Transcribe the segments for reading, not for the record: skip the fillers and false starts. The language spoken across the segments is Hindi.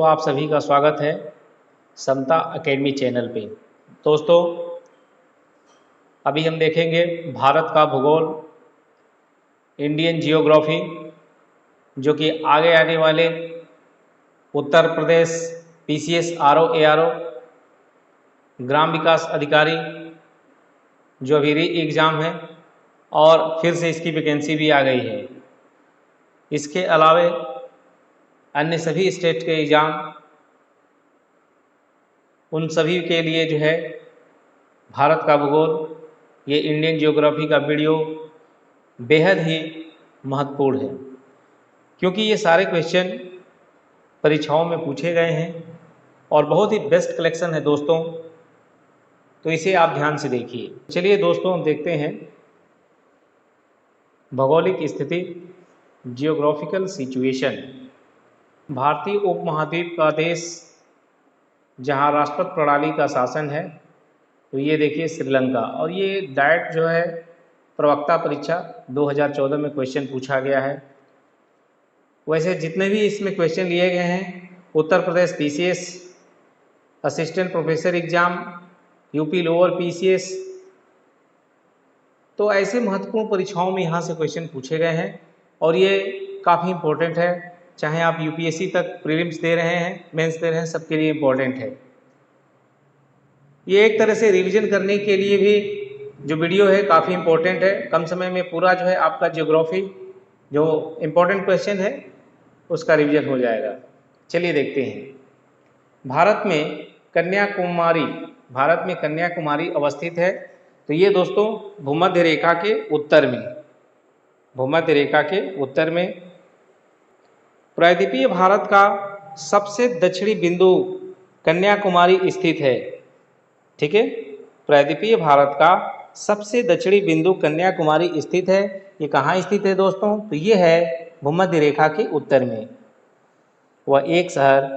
दोस्तों आप सभी का स्वागत है समता एकेडमी चैनल पे। दोस्तों अभी हम देखेंगे भारत का भूगोल, इंडियन जियोग्राफी, जो कि आगे आने वाले उत्तर प्रदेश पीसीएस आरओ एआरओ ग्राम विकास अधिकारी जो अभी री एग्ज़ाम है और फिर से इसकी वैकेंसी भी आ गई है। इसके अलावे अन्य सभी स्टेट के एग्ज़ाम, उन सभी के लिए जो है भारत का भूगोल, ये इंडियन जियोग्राफी का वीडियो बेहद ही महत्वपूर्ण है, क्योंकि ये सारे क्वेश्चन परीक्षाओं में पूछे गए हैं और बहुत ही बेस्ट कलेक्शन है दोस्तों, तो इसे आप ध्यान से देखिए। चलिए दोस्तों हम देखते हैं भौगोलिक स्थिति, जियोग्राफिकल सिचुएशन। भारतीय उपमहाद्वीप का देश जहाँ राष्ट्रपति प्रणाली का शासन है, तो ये देखिए श्रीलंका। और ये डायरेक्ट जो है प्रवक्ता परीक्षा 2014 में क्वेश्चन पूछा गया है। वैसे जितने भी इसमें क्वेश्चन लिए गए हैं, Uttar Pradesh PCS assistant professor exam, UP lower PCS, तो ऐसे महत्वपूर्ण परीक्षाओं में यहाँ से क्वेश्चन पूछे गए हैं और ये काफ़ी इम्पोर्टेंट है। चाहे आप यूपीएससी तक प्रीलिम्स दे रहे हैं, मेंस दे रहे हैं, सबके लिए इम्पोर्टेंट है। ये एक तरह से रिवीजन करने के लिए भी जो वीडियो है काफ़ी इम्पोर्टेंट है। कम समय में पूरा जो है आपका जियोग्राफी जो इम्पोर्टेंट क्वेश्चन है उसका रिवीजन हो जाएगा। चलिए देखते हैं। भारत में कन्याकुमारी अवस्थित है। तो ये दोस्तों भूमध्य रेखा के उत्तर में प्रायद्वीपीय भारत का सबसे दक्षिणी बिंदु कन्याकुमारी स्थित है। ठीक है, प्रायद्वीपीय भारत का सबसे दक्षिणी बिंदु कन्याकुमारी स्थित है। ये कहाँ स्थित है दोस्तों? तो ये है भूमध्य रेखा के उत्तर में। वह एक शहर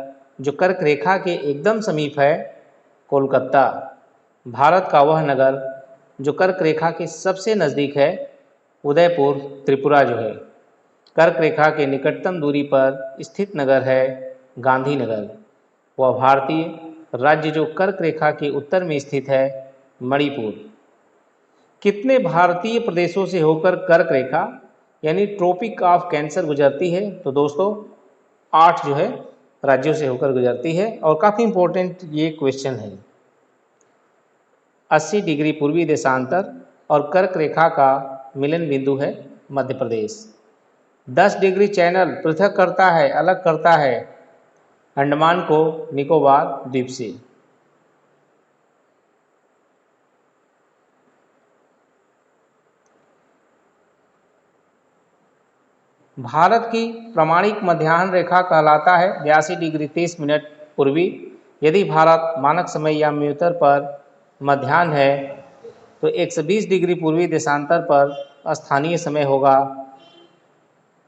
जो कर्क रेखा के एकदम समीप है, कोलकाता। भारत का वह नगर जो कर्क रेखा के सबसे नज़दीक है, उदयपुर त्रिपुरा जो है। कर्क रेखा के निकटतम दूरी पर स्थित नगर है गांधीनगर। वह भारतीय राज्य जो कर्क रेखा के उत्तर में स्थित है, मणिपुर। कितने भारतीय प्रदेशों से होकर कर्क रेखा यानी ट्रॉपिक ऑफ कैंसर गुजरती है? तो दोस्तों 8 जो है राज्यों से होकर गुजरती है और काफ़ी इम्पोर्टेंट ये क्वेश्चन है। 80 डिग्री पूर्वी देशांतर और कर्क रेखा का मिलन बिंदु है मध्य प्रदेश। 10 डिग्री चैनल पृथक करता है, अलग करता है अंडमान को निकोबार द्वीप से। भारत की प्रमाणिक मध्याह्न रेखा कहलाता है 82 डिग्री 30 मिनट पूर्वी। यदि भारत मानक समय या म्यूतर पर मध्याह्न है तो 120 डिग्री पूर्वी देशांतर पर स्थानीय समय होगा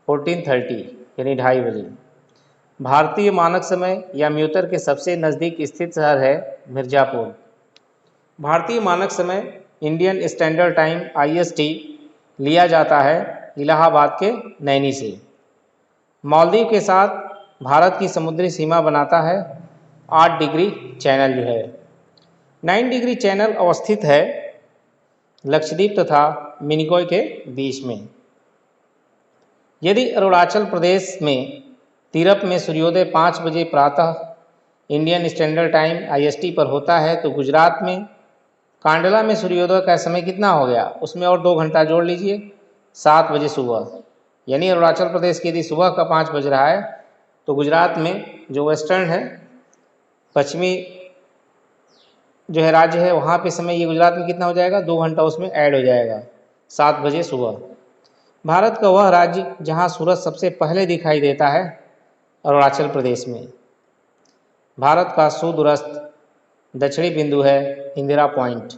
14:30 यानी 2:30 बजे। भारतीय मानक समय या म्यूतर के सबसे नज़दीक स्थित शहर है मिर्ज़ापुर। भारतीय मानक समय इंडियन स्टैंडर्ड टाइम IST लिया जाता है इलाहाबाद के नैनी से। मालदीव के साथ भारत की समुद्री सीमा बनाता है 8 डिग्री चैनल जो है। 9 डिग्री चैनल अवस्थित है लक्षद्वीप तथा मिनिकॉय के बीच में। यदि अरुणाचल प्रदेश में तीरप में सूर्योदय 5 बजे प्रातः इंडियन स्टैंडर्ड टाइम IST पर होता है, तो गुजरात में कांडला में सूर्योदय का समय कितना हो गया? उसमें और 2 घंटा जोड़ लीजिए, 7 बजे सुबह। यानी अरुणाचल प्रदेश की यदि सुबह का 5 बज रहा है तो गुजरात में जो वेस्टर्न है, पश्चिमी जो है राज्य है, वहाँ पे समय ये गुजरात में कितना हो जाएगा? 2 घंटा उसमें ऐड हो जाएगा, 7 बजे सुबह। भारत का वह राज्य जहाँ सूरज सबसे पहले दिखाई देता है, अरुणाचल प्रदेश में। भारत का सुदूरस्थ दक्षिणी बिंदु है इंदिरा पॉइंट।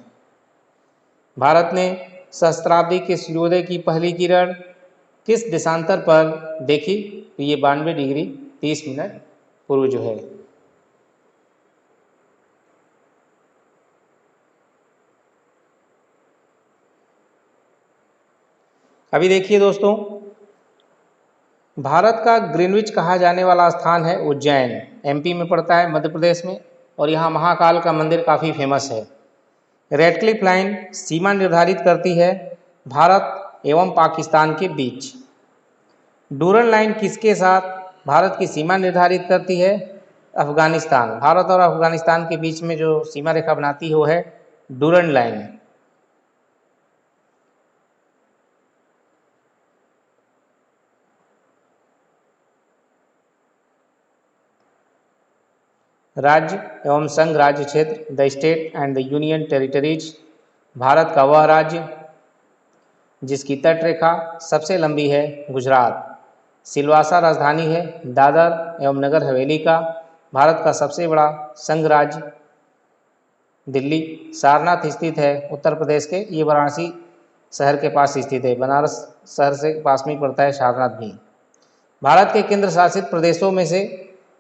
भारत ने सहस्त्राब्दी के सूर्योदय की पहली किरण किस देशांतर पर देखी? तो ये 92 डिग्री 30 मिनट पूर्व जो है। अभी देखिए दोस्तों, भारत का ग्रीनविच कहा जाने वाला स्थान है उज्जैन, एमपी में पड़ता है, मध्य प्रदेश में, और यहाँ महाकाल का मंदिर काफ़ी फेमस है। रेड क्लिफ लाइन सीमा निर्धारित करती है भारत एवं पाकिस्तान के बीच। डूरन लाइन किसके साथ भारत की सीमा निर्धारित करती है? अफगानिस्तान। भारत और अफगानिस्तान के बीच में जो सीमा रेखा बनाती है वो है डूरन लाइन। राज्य एवं संघ राज्य क्षेत्र, the state and the union territories. Bharat का वह राज्य जिसकी तट रेखा सबसे लंबी है गुजरात। सिलवासा राजधानी है दादर एवं नगर हवेली का। भारत का सबसे बड़ा संघ राज्य दिल्ली। सारनाथ स्थित है उत्तर प्रदेश के, ये वाराणसी शहर के पास स्थित है, बनारस शहर से पास में पड़ता है सारनाथ भी। भारत के केंद्र शासित प्रदेशों में से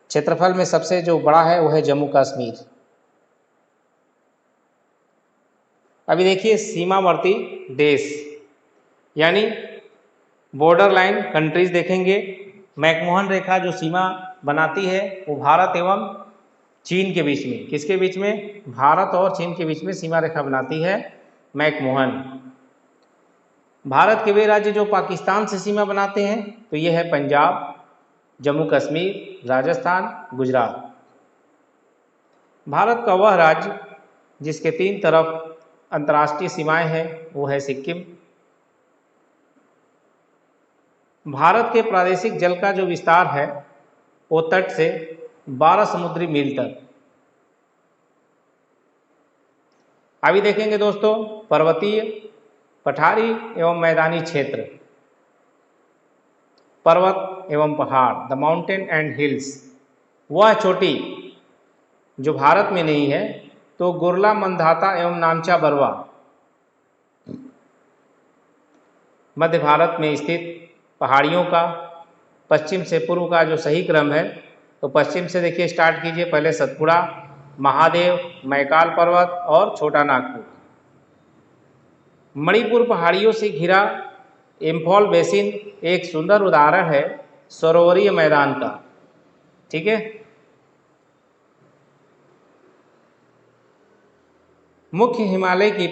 क्षेत्रफल में सबसे जो बड़ा है वो है जम्मू कश्मीर। अभी देखिए सीमावर्ती देश यानी बॉर्डर लाइन कंट्रीज देखेंगे। मैकमोहन रेखा जो सीमा बनाती है वो भारत एवं चीन के बीच में, किसके बीच में? भारत और चीन के बीच में सीमा रेखा बनाती है मैकमोहन। भारत के वे राज्य जो पाकिस्तान से सीमा बनाते हैं तो ये है पंजाब, जम्मू कश्मीर, राजस्थान, गुजरात। भारत का वह राज्य जिसके 3 तरफ अंतर्राष्ट्रीय सीमाएं हैं वो है सिक्किम। भारत के प्रादेशिक जल का जो विस्तार है वो तट से 12 समुद्री मील तक। अभी देखेंगे दोस्तों पर्वतीय, पठारी एवं मैदानी क्षेत्र। पर्वत एवं पहाड़, द माउंटेन एंड हिल्स। वह चोटी जो भारत में नहीं है तो गुरला, मंदाता एवं नामचा बरवा मध्य भारत में स्थित पहाड़ियों का पश्चिम से पूर्व का जो सही क्रम है तो पश्चिम से देखिए स्टार्ट कीजिए, पहले सतपुड़ा, महादेव, मैकाल पर्वत और छोटा नागपुर। मणिपुर पहाड़ियों से घिरा इम्फॉल बेसिन एक सुंदर उदाहरण है सरोवरीय मैदान का। ठीक है, मुख्य हिमालय की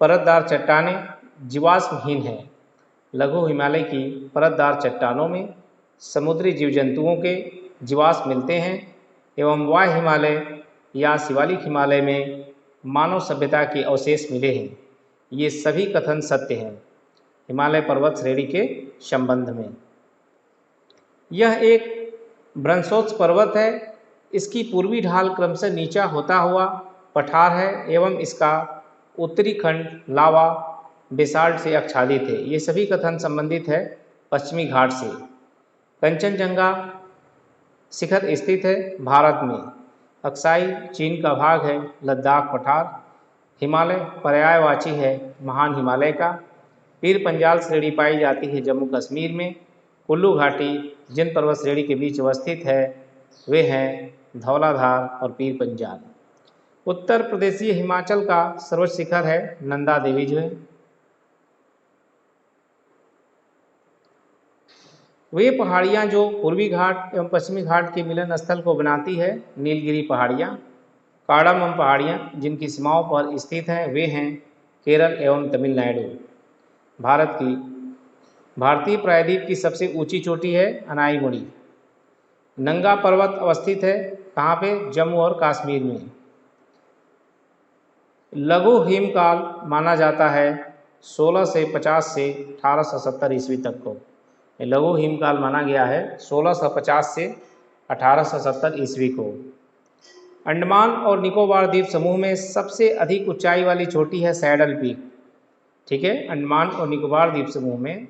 परतदार चट्टानें जीवाश्महीन हैं। लघु हिमालय की परतदार चट्टानों में समुद्री जीव जंतुओं के जीवाश्म मिलते हैं एवं वाय हिमालय या शिवालिक हिमालय में मानव सभ्यता के अवशेष मिले हैं। ये सभी कथन सत्य हैं हिमालय पर्वत श्रेणी के संबंध में। यह एक ब्रंशोत्स पर्वत है। इसकी पूर्वी ढाल क्रमशः नीचा होता हुआ पठार है एवं इसका उत्तरी खंड लावा बेसाल्ट से आच्छादित है। ये सभी कथन संबंधित है पश्चिमी घाट से। कंचनजंगा शिखर स्थित है भारत में। अक्साई चीन का भाग है। लद्दाख पठार हिमालय पर्यायवाची है महान हिमालय का। पीर पंजाल श्रेणी पाई जाती है जम्मू कश्मीर में। कुल्लू घाटी जिन पर्वत श्रेणी के बीच अवस्थित है वे हैं धौलाधार और पीर पंजाल। उत्तर प्रदेशीय हिमाचल का सर्वोच्च शिखर है नंदा देवी जो है। वे पहाड़ियाँ जो पूर्वी घाट एवं पश्चिमी घाट के मिलन स्थल को बनाती है नीलगिरी पहाड़ियाँ। कार्डामम पहाड़ियाँ जिनकी सीमाओं पर स्थित हैं वे हैं केरल एवं तमिलनाडु। भारतीय प्रायद्वीप की सबसे ऊंची चोटी है अनाईमुड़ी। नंगा पर्वत अवस्थित है कहाँ पे? जम्मू और कश्मीर में। लघु हिमकाल माना जाता है 1650 से 1870 ईस्वी तक को। लघु हिमकाल माना गया है 1650 से 1870 ईस्वी को। अंडमान और निकोबार द्वीप समूह में सबसे अधिक ऊंचाई वाली चोटी है सैडल पीक। ठीक है, अंडमान और निकोबार द्वीप समूह में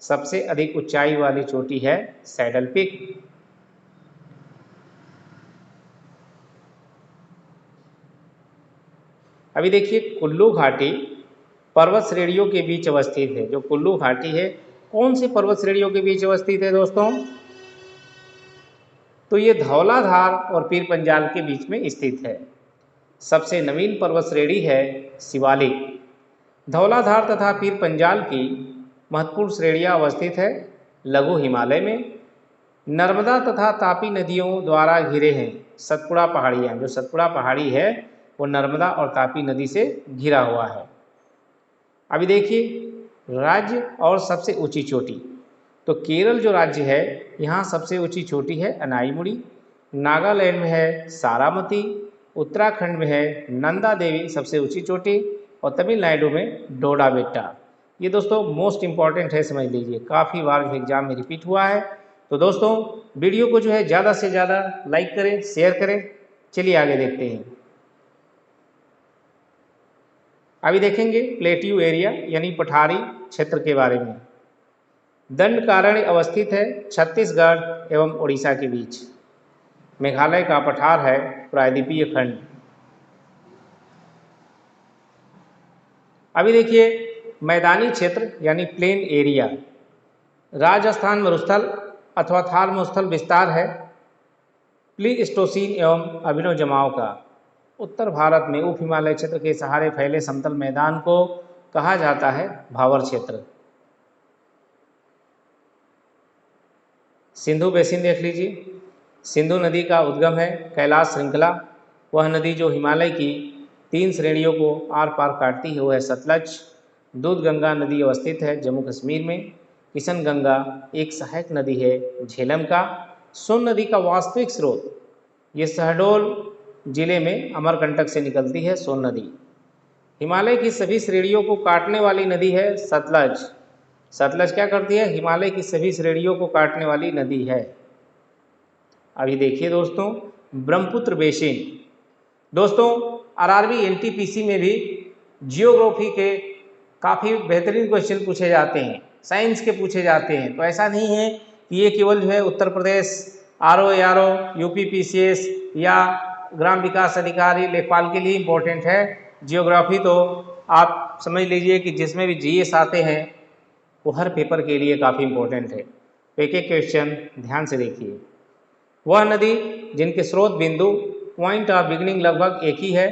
सबसे अधिक ऊंचाई वाली चोटी है सैडल पीक। अभी देखिए कुल्लू घाटी पर्वत श्रेणियों के बीच अवस्थित है। जो कुल्लू घाटी है कौन सी पर्वत श्रेणियों के बीच अवस्थित है दोस्तों? तो ये धौलाधार और पीर पंजाल के बीच में स्थित है। सबसे नवीन पर्वत श्रेणी है शिवालिक। धौलाधार तथा पीर पंजाल की महत्वपूर्ण श्रेणियां अवस्थित है लघु हिमालय में नर्मदा तथा तापी नदियों द्वारा घिरे हैं। सतपुड़ा पहाड़ियाँ, जो सतपुड़ा पहाड़ी है वो नर्मदा और तापी नदी से घिरा हुआ है। अभी देखिए राज्य और सबसे ऊंची चोटी। तो केरल जो राज्य है यहाँ सबसे ऊंची चोटी है अनाईमुड़ी, नागालैंड में है सारामती, उत्तराखंड में है नंदा देवी सबसे ऊंची चोटी, और तमिलनाडु में डोडा बेट्टा। ये दोस्तों मोस्ट इंपॉर्टेंट है, समझ लीजिए, काफ़ी बार एग्जाम में रिपीट हुआ है। तो दोस्तों वीडियो को जो है ज़्यादा से ज़्यादा लाइक करें, शेयर करें। चलिए आगे देखते हैं। अभी देखेंगे प्लेट्यू एरिया यानी पठारी क्षेत्र के बारे में। दंडकारण्य अवस्थित है छत्तीसगढ़ एवं उड़ीसा के बीच। मेघालय का पठार है प्रायद्वीपीय खंड। अभी देखिए मैदानी क्षेत्र यानी प्लेन एरिया। राजस्थान मरुस्थल अथवा थार मरुस्थल विस्तार है प्लीस्टोसीन एवं अभिनव जमाव का। उत्तर भारत में उप हिमालय क्षेत्र के सहारे फैले समतल मैदान को कहा जाता है भावर क्षेत्र। सिंधु बेसिन देख लीजिए। सिंधु नदी का उद्गम है कैलाश श्रृंखला। वह नदी जो हिमालय की 3 श्रेणियों को आर पार काटती है वो है सतलज। दूध गंगा नदी अवस्थित है जम्मू कश्मीर में। किशन गंगा एक सहायक नदी है झेलम का। सोन नदी का वास्तविक स्रोत ये शहडोल जिले में अमरकंटक से निकलती है सोन नदी। हिमालय की सभी श्रेणियों को काटने वाली नदी है सतलज। सतलज क्या करती है? हिमालय की सभी श्रेणियों को काटने वाली नदी है। अभी देखिए दोस्तों ब्रह्मपुत्र बेसिन। दोस्तों आरआरबी एनटीपीसी में भी जियोग्राफी के काफ़ी बेहतरीन क्वेश्चन पूछे जाते हैं, साइंस के पूछे जाते हैं। तो ऐसा नहीं है कि ये केवल जो है Uttar Pradesh RO UP PCS या ग्राम विकास अधिकारी लेखपाल के लिए इम्पोर्टेंट है। जियोग्राफी तो आप समझ लीजिए कि जिसमें भी जीएस आते हैं वो हर पेपर के लिए काफ़ी इम्पोर्टेंट है। तो एक एक क्वेश्चन ध्यान से देखिए। वह नदी जिनके स्रोत बिंदु पॉइंट ऑफ बिगिनिंग लगभग एक ही है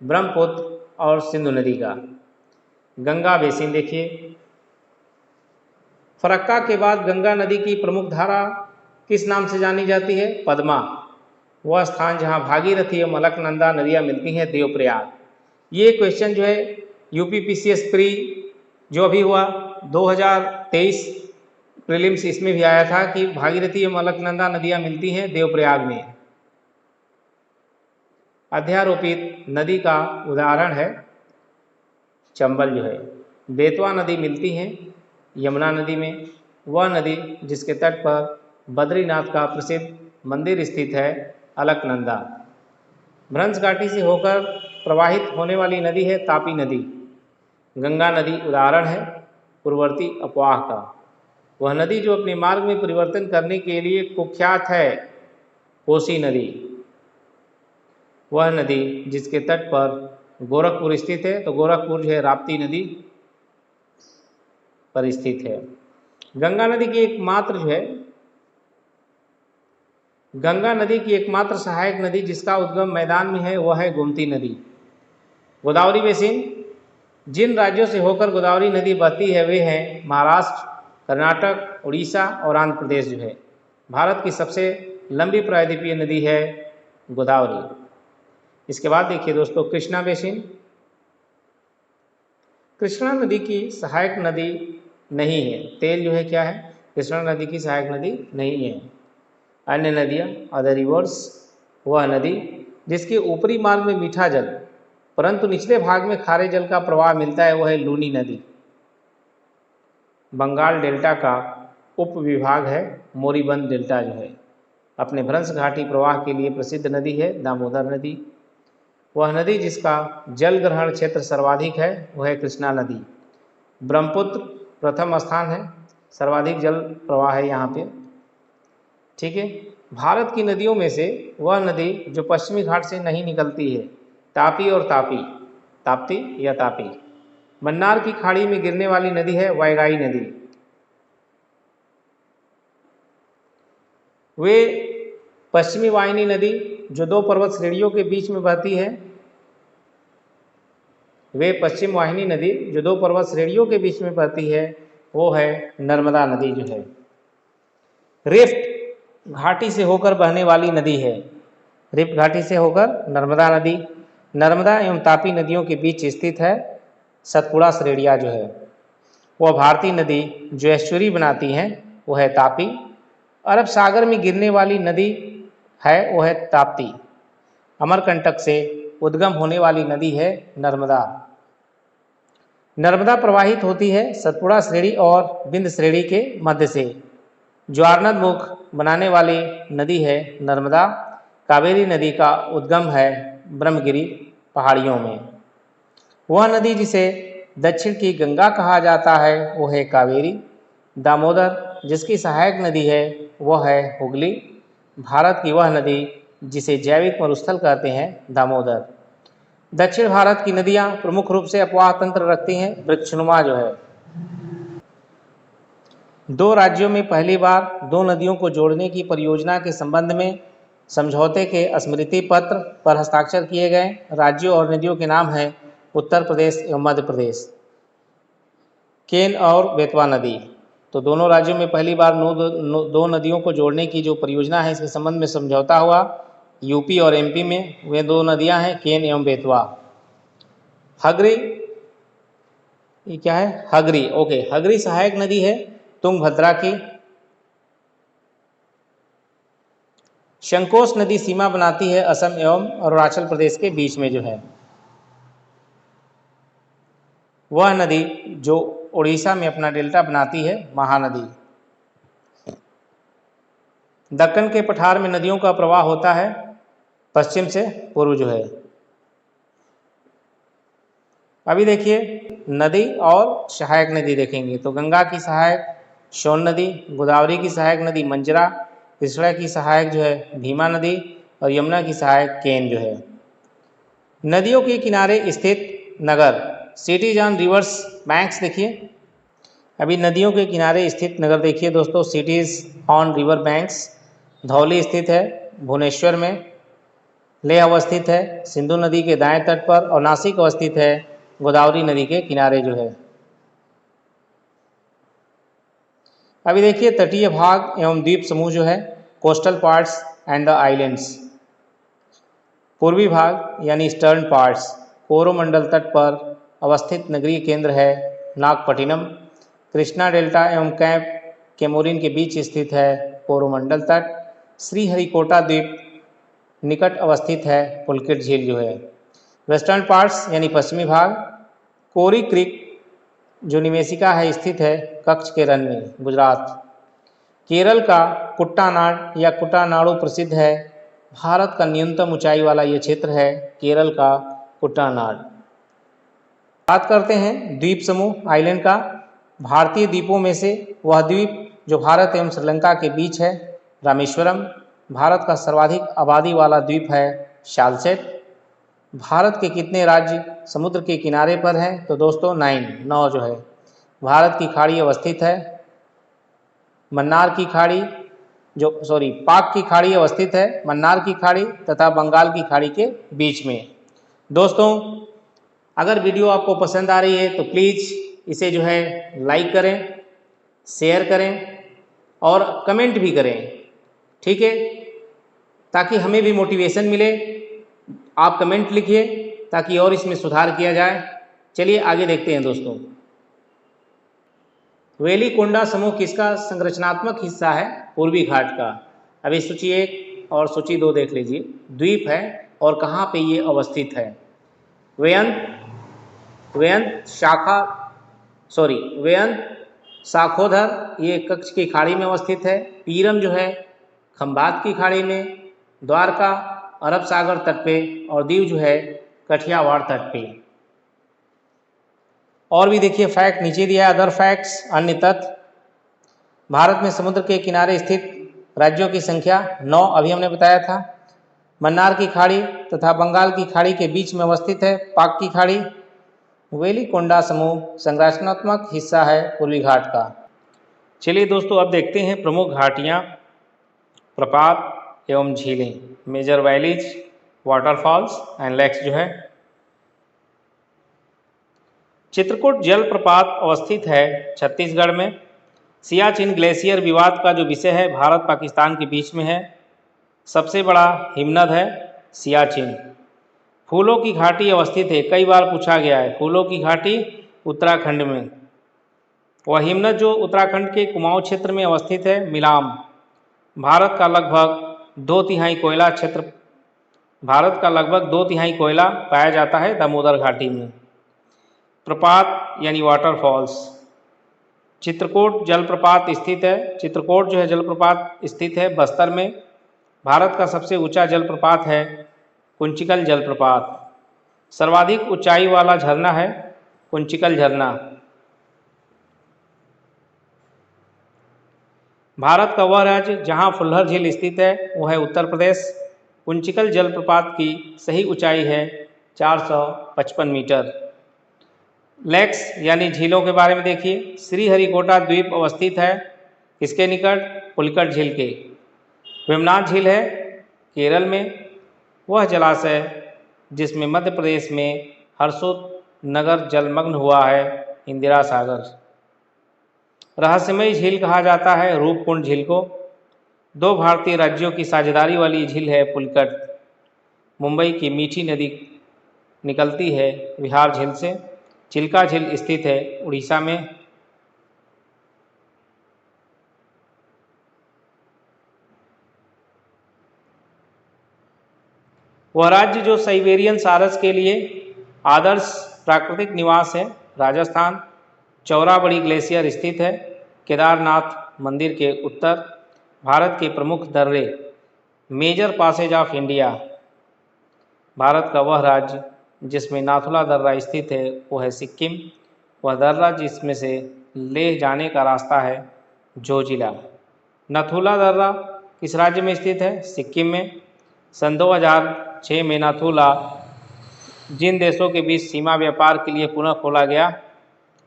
ब्रह्मपुत्र और सिंधु नदी का। गंगा बेसिन देखिए। फरक्का के बाद गंगा नदी की प्रमुख धारा किस नाम से जानी जाती है? पद्मा। वह स्थान जहां भागीरथी और अलकनंदा नदियां मिलती हैं देवप्रयाग। ये क्वेश्चन जो है यूपी पीसीएस प्री जो अभी हुआ 2023 प्रीलिम्स, इसमें भी आया था कि भागीरथी एवं अलकनंदा नदियां मिलती हैं देवप्रयाग में। अध्यारोपित नदी का उदाहरण है चंबल जो है। बेतवा नदी मिलती है यमुना नदी में। वह नदी जिसके तट पर बद्रीनाथ का प्रसिद्ध मंदिर स्थित है अलकनंदा। भ्रंश घाटी से होकर प्रवाहित होने वाली नदी है तापी नदी। गंगा नदी उदाहरण है पूर्ववर्ती अपवाह का। वह नदी जो अपने मार्ग में परिवर्तन करने के लिए कुख्यात है कोसी नदी। वह नदी जिसके तट पर गोरखपुर स्थित है, तो गोरखपुर जो है राप्ती नदी पर स्थित है। गंगा नदी की एकमात्र जो है गंगा नदी की एकमात्र सहायक नदी जिसका उद्गम मैदान में है वह है गोमती नदी। गोदावरी बेसिन। जिन राज्यों से होकर गोदावरी नदी बहती है वे हैं महाराष्ट्र, कर्नाटक, उड़ीसा और आंध्र प्रदेश जो है। भारत की सबसे लंबी प्रायद्वीपीय नदी है गोदावरी। इसके बाद देखिए दोस्तों कृष्णा बेसिन। कृष्णा नदी की सहायक नदी नहीं है। तेल जो है क्या है? कृष्णा नदी की सहायक नदी नहीं है। अन्य नदियाँ अदर रिवर्स। वह नदी जिसके ऊपरी मार्ग में मीठा जल परंतु निचले भाग में खारे जल का प्रवाह मिलता है वह है लूनी नदी। बंगाल डेल्टा का उप विभाग है मोरीबंद डेल्टा जो है। अपने भ्रंश घाटी प्रवाह के लिए प्रसिद्ध नदी है दामोदर नदी। वह नदी जिसका जल ग्रहण क्षेत्र सर्वाधिक है वह है कृष्णा नदी। ब्रह्मपुत्र प्रथम स्थान है, सर्वाधिक जल प्रवाह है यहाँ पे। ठीक है। भारत की नदियों में से वह नदी जो पश्चिमी घाट से नहीं निकलती है तापी और तापी, ताप्ती या तापी। मन्नार की खाड़ी में गिरने वाली नदी है वैगाई नदी। वे पश्चिमी वाहिनी नदी जो 2 पर्वत श्रेणियों के बीच में बहती है, वे पश्चिम वाहिनी नदी जो 2 पर्वत श्रेणियों के बीच में बहती है वो है नर्मदा नदी जो है। रिफ्ट घाटी से होकर बहने वाली नदी है? रिफ्ट घाटी से होकर नर्मदा नदी। नर्मदा एवं तापी नदियों के बीच स्थित है सतपुड़ा श्रेणियाँ जो है। वह भारतीय नदी जो एस्चुरी बनाती हैं वो है तापी। अरब सागर में गिरने वाली नदी है वो है ताप्ती। अमरकंटक से उद्गम होने वाली नदी है नर्मदा। नर्मदा प्रवाहित होती है सतपुड़ा श्रेणी और बिंद श्रेणी के मध्य से। ज्वारनद मुख बनाने वाली नदी है नर्मदा। कावेरी नदी का उद्गम है ब्रह्मगिरी पहाड़ियों में। वह नदी जिसे दक्षिण की गंगा कहा जाता है वो है कावेरी। दामोदर जिसकी सहायक नदी है वह है हुगली। भारत की वह नदी जिसे जैविक मरुस्थल कहते हैं दामोदर। दक्षिण भारत की नदियां प्रमुख रूप से अपवाह तंत्र रखती हैं वृक्षनुमा जो है। दो राज्यों में पहली बार दो नदियों को जोड़ने की परियोजना के संबंध में समझौते के स्मृति पत्र पर हस्ताक्षर किए गए। राज्यों और नदियों के नाम हैं उत्तर प्रदेश एवं मध्य प्रदेश। केन और बेतवा नदी, तो दोनों राज्यों में पहली बार दो नदियों को जोड़ने की जो परियोजना है इसके संबंध में समझौता हुआ। यूपी और एमपी में वे दो नदियां हैं केन एवं बेतवा। हगरी, ये क्या है? हगरी, ओके। हगरी सहायक नदी है तुंगभद्रा की। शंकोष नदी सीमा बनाती है असम एवं अरुणाचल प्रदेश के बीच में जो है। वह नदी जो उड़ीसा में अपना डेल्टा बनाती है महानदी। दक्कन के पठार में नदियों का प्रवाह होता है पश्चिम से पूर्व जो है। अभी देखिए नदी और सहायक नदी देखेंगे तो गंगा की सहायक सोन नदी, गोदावरी की सहायक नदी मंजरा, कृष्णा की सहायक जो है भीमा नदी और यमुना की सहायक केन जो है। नदियों के किनारे स्थित नगर, सिटीज ऑन रिवर्स बैंक्स देखिए। अभी नदियों के किनारे स्थित नगर देखिए दोस्तों, CTs on river banks. Dhauli स्थित है भुवनेश्वर में। लेह अवस्थित है सिंधु नदी के दाएं तट पर और नासिक अवस्थित है गोदावरी नदी के किनारे जो है। अभी देखिए तटीय भाग एवं द्वीप समूह जो है coastal parts and the islands. पूर्वी भाग यानी ईस्टर्न पार्ट्स, कोरोमंडल तट पर अवस्थित नगरीय केंद्र है नागपट्टिनम। कृष्णा डेल्टा एवं कैंप केमोरिन के बीच स्थित है कोरोमंडल तट। श्रीहरिकोटा द्वीप निकट अवस्थित है पुलकित झील जो है। वेस्टर्न पार्ट्स यानी पश्चिमी भाग, कोरी क्रीक जो निवेशिका है स्थित है कच्छ के रण में गुजरात। केरल का कुट्टानाड या कुट्टानाडु प्रसिद्ध है। भारत का न्यूनतम ऊंचाई वाला ये क्षेत्र है केरल का कुट्टानाड। बात करते हैं द्वीप समूह आइलैंड का। भारतीय द्वीपों में से वह द्वीप जो भारत एवं श्रीलंका के बीच है रामेश्वरम। भारत का सर्वाधिक आबादी वाला द्वीप है शालसेट। भारत के कितने राज्य समुद्र के किनारे पर हैं? तो दोस्तों 9 जो है। भारत की खाड़ी अवस्थित है मन्नार की खाड़ी पाक की खाड़ी अवस्थित है मन्नार की खाड़ी तथा बंगाल की खाड़ी के बीच में। दोस्तों अगर वीडियो आपको पसंद आ रही है तो प्लीज़ इसे जो है लाइक करें, शेयर करें और कमेंट भी करें, ठीक है, ताकि हमें भी मोटिवेशन मिले। आप कमेंट लिखिए ताकि और इसमें सुधार किया जाए। चलिए आगे देखते हैं दोस्तों। वेलिकोंडा समूह किसका संरचनात्मक हिस्सा है? पूर्वी घाट का। अभी सूची 1 और सूची 2 देख लीजिए। द्वीप है और कहाँ पे ये अवस्थित है? वेयंत शाखोधर ये कच्छ की खाड़ी में अवस्थित है। पीरम जो है खंबात की खाड़ी में। द्वारका अरब सागर तट पे और दीव जो है कठियावाड़ तट पे। और भी देखिए फैक्ट नीचे दिया है अदर फैक्ट्स अन्य तथ्य। भारत में समुद्र के किनारे स्थित राज्यों की संख्या 9 अभी हमने बताया था। मन्नार की खाड़ी तथा बंगाल की खाड़ी के बीच में अवस्थित है पाक की खाड़ी। वेलिकोंडा समूह संरचनात्मक हिस्सा है पूर्वी घाट का। चलिए दोस्तों अब देखते हैं प्रमुख घाटियाँ, प्रपात एवं झीलें, major valleys, waterfalls and lakes जो है। चित्रकूट जलप्रपात अवस्थित है छत्तीसगढ़ में। सियाचिन ग्लेशियर विवाद का जो विषय है भारत पाकिस्तान के बीच में है। सबसे बड़ा हिमनद है सियाचिन। फूलों की घाटी अवस्थित है, कई बार पूछा गया है। फूलों की घाटी उत्तराखंड में। वह हिमनद जो उत्तराखंड के कुमाऊं क्षेत्र में अवस्थित है मिलाम। भारत का लगभग 2/3 कोयला क्षेत्र भारत का लगभग 2/3 कोयला पाया जाता है दामोदर घाटी में। प्रपात यानी वाटरफॉल्स। चित्रकूट जलप्रपात स्थित है। चित्रकूट जो है जलप्रपात स्थित है बस्तर में। भारत का सबसे ऊंचा जलप्रपात है कुंचिकल जलप्रपात। सर्वाधिक ऊंचाई वाला झरना है कुंचिकल झरना। भारत का वह राज्य जहां फुल्लर झील स्थित है वह है उत्तर प्रदेश। कुंचिकल जलप्रपात की सही ऊंचाई है 455 मीटर। लेक्स यानी झीलों के बारे में देखिए। श्रीहरिकोटा द्वीप अवस्थित है इसके निकट, पुलिकट झील के। वेमनाथ झील है केरल में। वह जलाशय जिसमें मध्य प्रदेश में हरसुद नगर जलमग्न हुआ है इंदिरा सागर। रहस्यमयी झील कहा जाता है रूपकुंड झील को। 2 भारतीय राज्यों की साझेदारी वाली झील है पुलिकट। मुंबई की मीठी नदी निकलती है विहार झील से। चिल्का झील स्थित है उड़ीसा में। वह राज्य जो साइबेरियन सारस के लिए आदर्श प्राकृतिक निवास है राजस्थान। चौराबड़ी ग्लेशियर स्थित है केदारनाथ मंदिर के उत्तर। भारत के प्रमुख दर्रे। Major passes of India. Bharat का वह राज्य जिसमें नाथुला दर्रा स्थित है वो है सिक्किम। वह दर्रा जिसमें से लेह जाने का रास्ता है जोजिला। नाथुला दर्रा किस राज्य में स्थित है? सिक्किम में। सन 2006 में नाथुला जिन देशों के बीच सीमा व्यापार के लिए पुनः खोला गया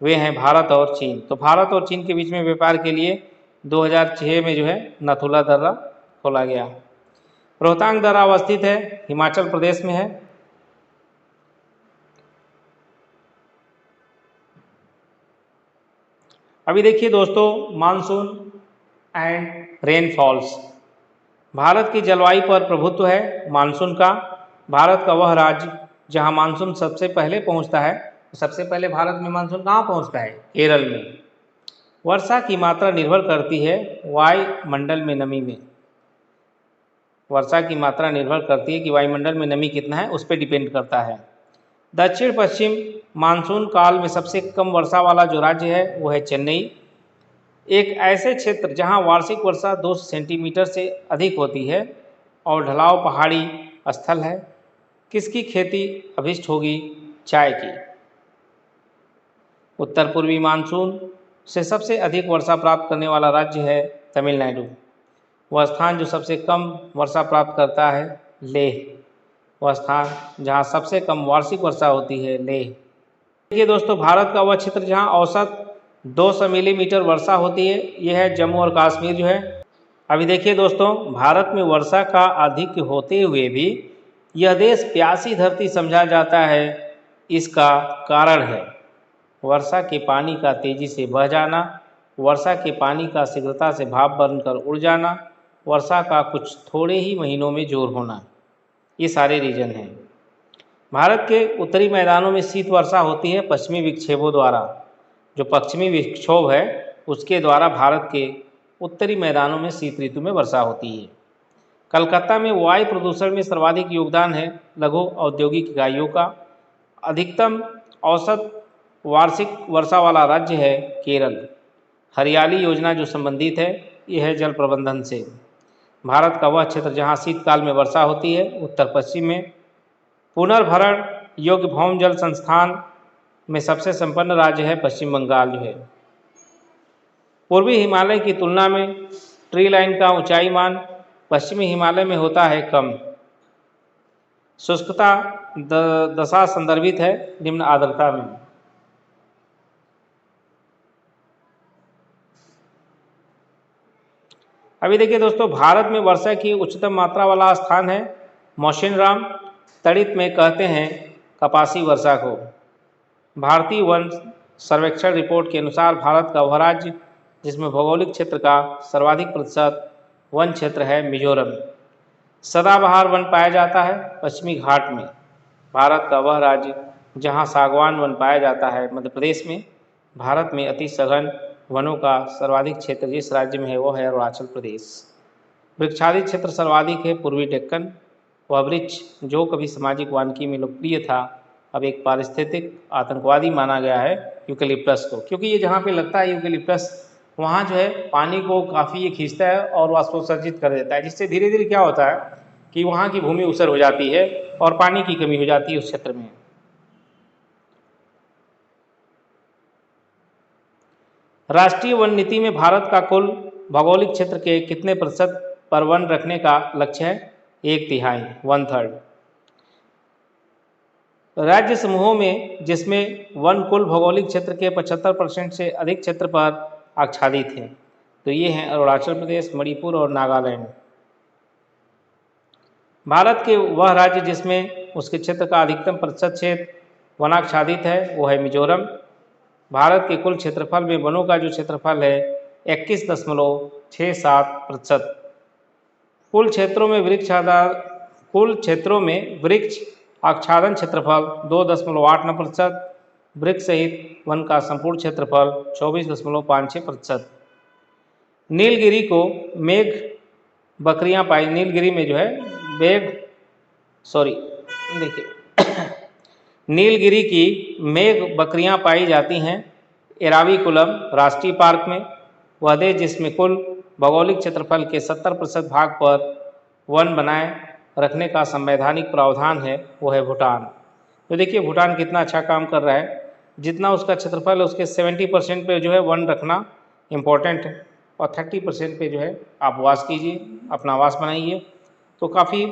वे हैं भारत और चीन। तो भारत और चीन के बीच में व्यापार के लिए 2006 में जो है नाथुला दर्रा खोला गया। रोहतांग दर्रा अवस्थित है हिमाचल प्रदेश में है। अभी देखिए दोस्तों मानसून एंड रेनफॉल्स। भारत की जलवायु पर प्रभुत्व है मानसून का। भारत का वह राज्य जहां मानसून सबसे पहले पहुंचता है। सबसे पहले भारत में मानसून कहां पहुंचता है? केरल में। वर्षा की मात्रा निर्भर करती है वायुमंडल में नमी में। वर्षा की मात्रा निर्भर करती है कि वायुमंडल में नमी कितना है, उस पर डिपेंड करता है। दक्षिण पश्चिम मानसून काल में सबसे कम वर्षा वाला जो राज्य है वो है चेन्नई। एक ऐसे क्षेत्र जहां वार्षिक वर्षा 2 सेंटीमीटर से अधिक होती है और ढलाव पहाड़ी स्थल है। किसकी खेती अभिष्ट होगी? चाय की। उत्तर पूर्वी मानसून से सबसे अधिक वर्षा प्राप्त करने वाला राज्य है तमिलनाडु। वह स्थान जो सबसे कम वर्षा प्राप्त करता है लेह। वह स्थान जहाँ सबसे कम वार्षिक वर्षा होती है लेह। देखिए दोस्तों भारत का वह क्षेत्र जहाँ औसत 200 मिलीमीटर वर्षा होती है यह है जम्मू और कश्मीर जो है। अभी देखिए दोस्तों भारत में वर्षा का अधिक होते हुए भी यह देश प्यासी धरती समझा जाता है। इसका कारण है वर्षा के पानी का तेजी से बह जाना, वर्षा के पानी का शीघ्रता से भाप बनकर उड़ जाना, वर्षा का कुछ थोड़े ही महीनों में जोर होना, ये सारे रीजन हैं। भारत के उत्तरी मैदानों में शीत वर्षा होती है पश्चिमी विक्षोभों द्वारा। जो पश्चिमी विक्षोभ है उसके द्वारा भारत के उत्तरी मैदानों में शीत ऋतु में वर्षा होती है। कलकत्ता में वायु प्रदूषण में सर्वाधिक योगदान है लघु औद्योगिक इकाइयों का। अधिकतम औसत वार्षिक वर्षा वाला राज्य है केरल। हरियाली योजना जो संबंधित है यह है जल प्रबंधन से। भारत का वह क्षेत्र जहाँ शीतकाल में वर्षा होती है उत्तर पश्चिम में। पुनर्भरण योग्य भौम जल संस्थान में सबसे संपन्न राज्य है पश्चिम बंगाल जो है। पूर्वी हिमालय की तुलना में ट्री लाइन का ऊंचाई मान पश्चिमी हिमालय में होता है कम। शुष्कता दशा संदर्भित है निम्न आर्द्रता में। अभी देखिए दोस्तों भारत में वर्षा की उच्चतम मात्रा वाला स्थान है मौसिनराम। तड़ित में कहते हैं कपासी वर्षा को। भारतीय वन सर्वेक्षण रिपोर्ट के अनुसार भारत का वह राज्य जिसमें भौगोलिक क्षेत्र का सर्वाधिक प्रतिशत वन क्षेत्र है मिजोरम। सदाबहार वन पाया जाता है पश्चिमी घाट में। भारत का वह राज्य जहाँ सागवान वन पाया जाता है मध्य प्रदेश में। भारत में अति सघन वनों का सर्वाधिक क्षेत्र जिस राज्य में है वो है अरुणाचल प्रदेश। वृक्षादित क्षेत्र सर्वाधिक है पूर्वी डेक्कन। वह वृक्ष जो कभी सामाजिक वानिकी में लोकप्रिय था अब एक पारिस्थितिक आतंकवादी माना गया है यूकेलिप्टस को, क्योंकि ये जहाँ पे लगता है यूकेलिप्टस वहाँ जो है पानी को काफ़ी ये खींचता है और वाष्पोत्सर्जित कर देता है, जिससे धीरे धीरे क्या होता है कि वहाँ की भूमि ऊसर हो जाती है और पानी की कमी हो जाती है उस क्षेत्र में। राष्ट्रीय वन नीति में भारत का कुल भौगोलिक क्षेत्र के कितने प्रतिशत पर वन रखने का लक्ष्य है? 1/3, 1/3। राज्य समूहों में जिसमें वन कुल भौगोलिक क्षेत्र के 75% से अधिक क्षेत्र पर आच्छादित हैं, तो ये हैं अरुणाचल प्रदेश, मणिपुर और नागालैंड। भारत के वह राज्य जिसमें उसके क्षेत्र का अधिकतम प्रतिशत क्षेत्र वनाच्छादित है वो है मिजोरम। भारत के कुल क्षेत्रफल में वनों का जो क्षेत्रफल है 21.67%। कुल क्षेत्रों में वृक्ष आच्छादन क्षेत्रफल 2.89%। वृक्ष सहित वन का संपूर्ण क्षेत्रफल 24.56%। नीलगिरी को मेघ बकरियां पाई, नीलगिरी में जो है देखिए नीलगिरी की मेघ बकरियां पाई जाती हैं एराविकुलम राष्ट्रीय पार्क में। वह देश जिसमें कुल भौगोलिक क्षेत्रफल के 70% भाग पर वन बनाए रखने का संवैधानिक प्रावधान है वो है भूटान। तो देखिए भूटान कितना अच्छा काम कर रहा है, जितना उसका क्षेत्रफल है उसके 70% पे जो है वन रखना इम्पोर्टेंट है और 30% पे जो है आप वास कीजिए, अपना आवास बनाइए। तो काफ़ी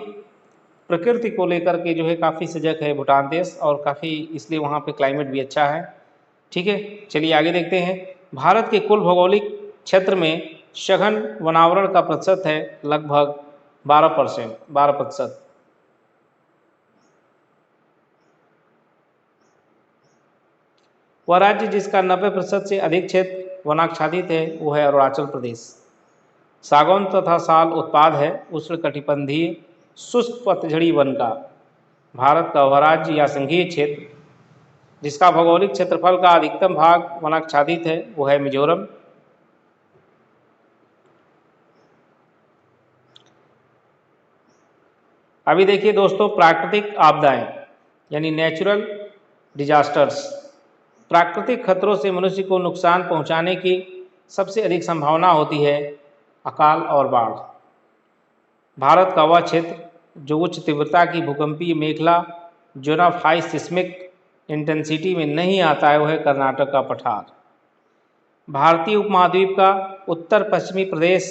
प्रकृति को लेकर के जो है काफ़ी सजग है भूटान देश और काफ़ी इसलिए वहाँ पे क्लाइमेट भी अच्छा है। ठीक है, चलिए आगे देखते हैं। भारत के कुल भौगोलिक क्षेत्र में सघन वनावरण का प्रतिशत है लगभग 12%। वह राज्य जिसका 90% से अधिक क्षेत्र वनाच्छादित है वो है अरुणाचल प्रदेश। सागौन तथा साल उत्पाद है उष्णकटिबंधीय शुष्क पतझड़ी वन का। भारत का वह राज्य या संघीय क्षेत्र जिसका भौगोलिक क्षेत्रफल का अधिकतम भाग वनाच्छादित है वो है मिजोरम। अभी देखिए दोस्तों, प्राकृतिक आपदाएं यानी नेचुरल डिजास्टर्स, प्राकृतिक खतरों से मनुष्य को नुकसान पहुंचाने की सबसे अधिक संभावना होती है अकाल और बाढ़। भारत का वह क्षेत्र जो उच्च तीव्रता की भूकंपीय मेखला zone of high seismic intensity में नहीं आता है वह है कर्नाटक का पठार। भारतीय उपमहाद्वीप का उत्तर पश्चिमी प्रदेश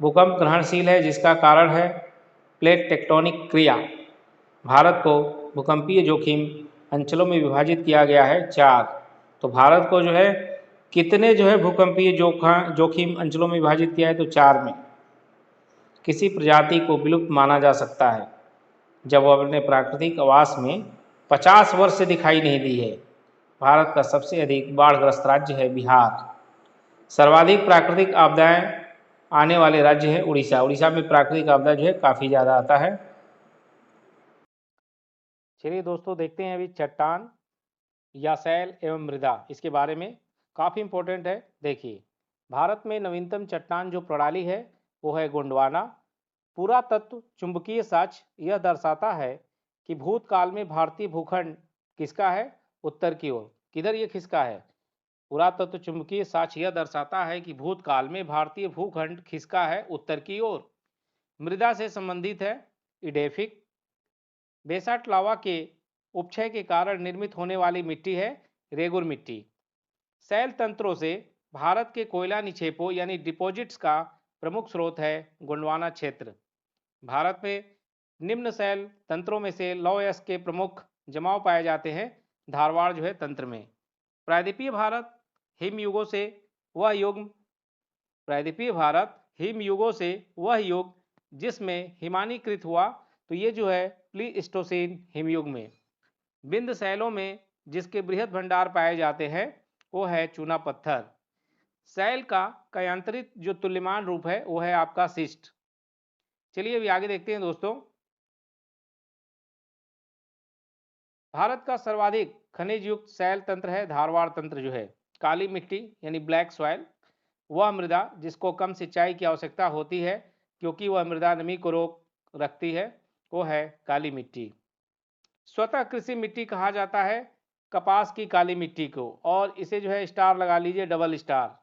भूकंप ग्रहणशील है जिसका कारण है प्लेट टेक्टोनिक क्रिया। भारत को भूकंपीय जोखिम अंचलों में विभाजित किया गया है 4। तो भारत को जो है कितने जो है भूकंपीय जोखिम अंचलों में विभाजित किया है तो 4 में। किसी प्रजाति को विलुप्त माना जा सकता है जब वह अपने प्राकृतिक आवास में 50 वर्ष से दिखाई नहीं दी है। भारत का सबसे अधिक बाढ़ग्रस्त राज्य है बिहार। सर्वाधिक प्राकृतिक आपदाएं आने वाले राज्य है उड़ीसा। उड़ीसा में प्राकृतिक आपदा जो है काफ़ी ज़्यादा आता है। चलिए दोस्तों देखते हैं अभी चट्टान या शैल एवं मृदा, इसके बारे में काफ़ी इम्पोर्टेंट है। देखिए भारत में नवीनतम चट्टान जो प्रणाली है वो है गोंडवाना। पुरातत्व चुंबकीय साक्ष्य यह दर्शाता है कि भूतकाल में भारतीय भूखंड किसका है? उत्तर की ओर। किधर ये खिसका है? पुरातत्व चुंबकीय साक्ष्य यह दर्शाता है कि भूतकाल में भारतीय भूखंड खिसका है उत्तर की ओर। मृदा से संबंधित है इडेफिक। बेसाल्ट लावा के उपक्षय के कारण निर्मित होने वाली मिट्टी है रेगुर मिट्टी। शैल तंत्रों से भारत के कोयला निक्षेपों यानी डिपॉजिट्स का प्रमुख स्रोत है गोंडवाना क्षेत्र। भारत में निम्न शैल तंत्रों में से लौह के प्रमुख जमाव पाए जाते हैं धारवाड़ जो है तंत्र में। प्रायद्वीपीय भारत हिमयुगों से वह युग जिसमें हिमानीकृत हुआ तो ये जो है प्लीस्टोसीन हिमयुग में। बिंद शैलों में जिसके बृहद भंडार पाए जाते हैं वो है चूना पत्थर। सैल का कयांतरित जो तुल्यमान रूप है वो है आपका शिस्ट। चलिए अभी आगे देखते हैं दोस्तों। भारत का सर्वाधिक खनिज युक्त सैल तंत्र है धारवाड़ तंत्र, जो है काली मिट्टी यानी ब्लैक सॉइल। वह मृदा जिसको कम सिंचाई की आवश्यकता होती है क्योंकि वह मृदा नमी को रोक रखती है, वो है काली मिट्टी। स्वतः कृषि मिट्टी कहा जाता है कपास की काली मिट्टी को, और इसे जो है स्टार लगा लीजिए, डबल स्टार।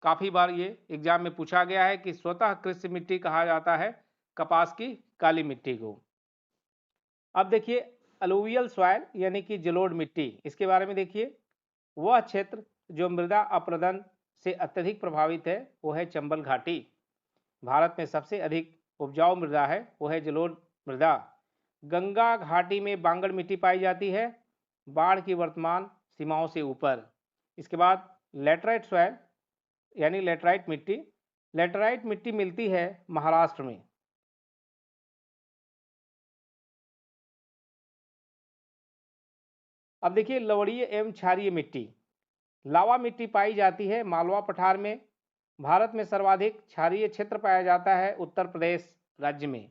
काफ़ी बार ये एग्जाम में पूछा गया है कि स्वतः कृषि मिट्टी कहा जाता है कपास की काली मिट्टी को। अब देखिए अलूवियल सॉइल यानी कि जलोढ़ मिट्टी, इसके बारे में देखिए। वह क्षेत्र जो मृदा अपरदन से अत्यधिक प्रभावित है वो है चंबल घाटी। भारत में सबसे अधिक उपजाऊ मृदा है वो है जलोढ़ मृदा। गंगा घाटी में बांगड़ मिट्टी पाई जाती है, बाढ़ की वर्तमान सीमाओं से ऊपर। इसके बाद लेटराइट सॉइल यानी लेटराइट मिट्टी। लेटराइट मिट्टी मिलती है महाराष्ट्र में। अब देखिए लवणीय एवं क्षारीय मिट्टी। लावा मिट्टी पाई जाती है मालवा पठार में। भारत में सर्वाधिक क्षारीय क्षेत्र पाया जाता है उत्तर प्रदेश राज्य में।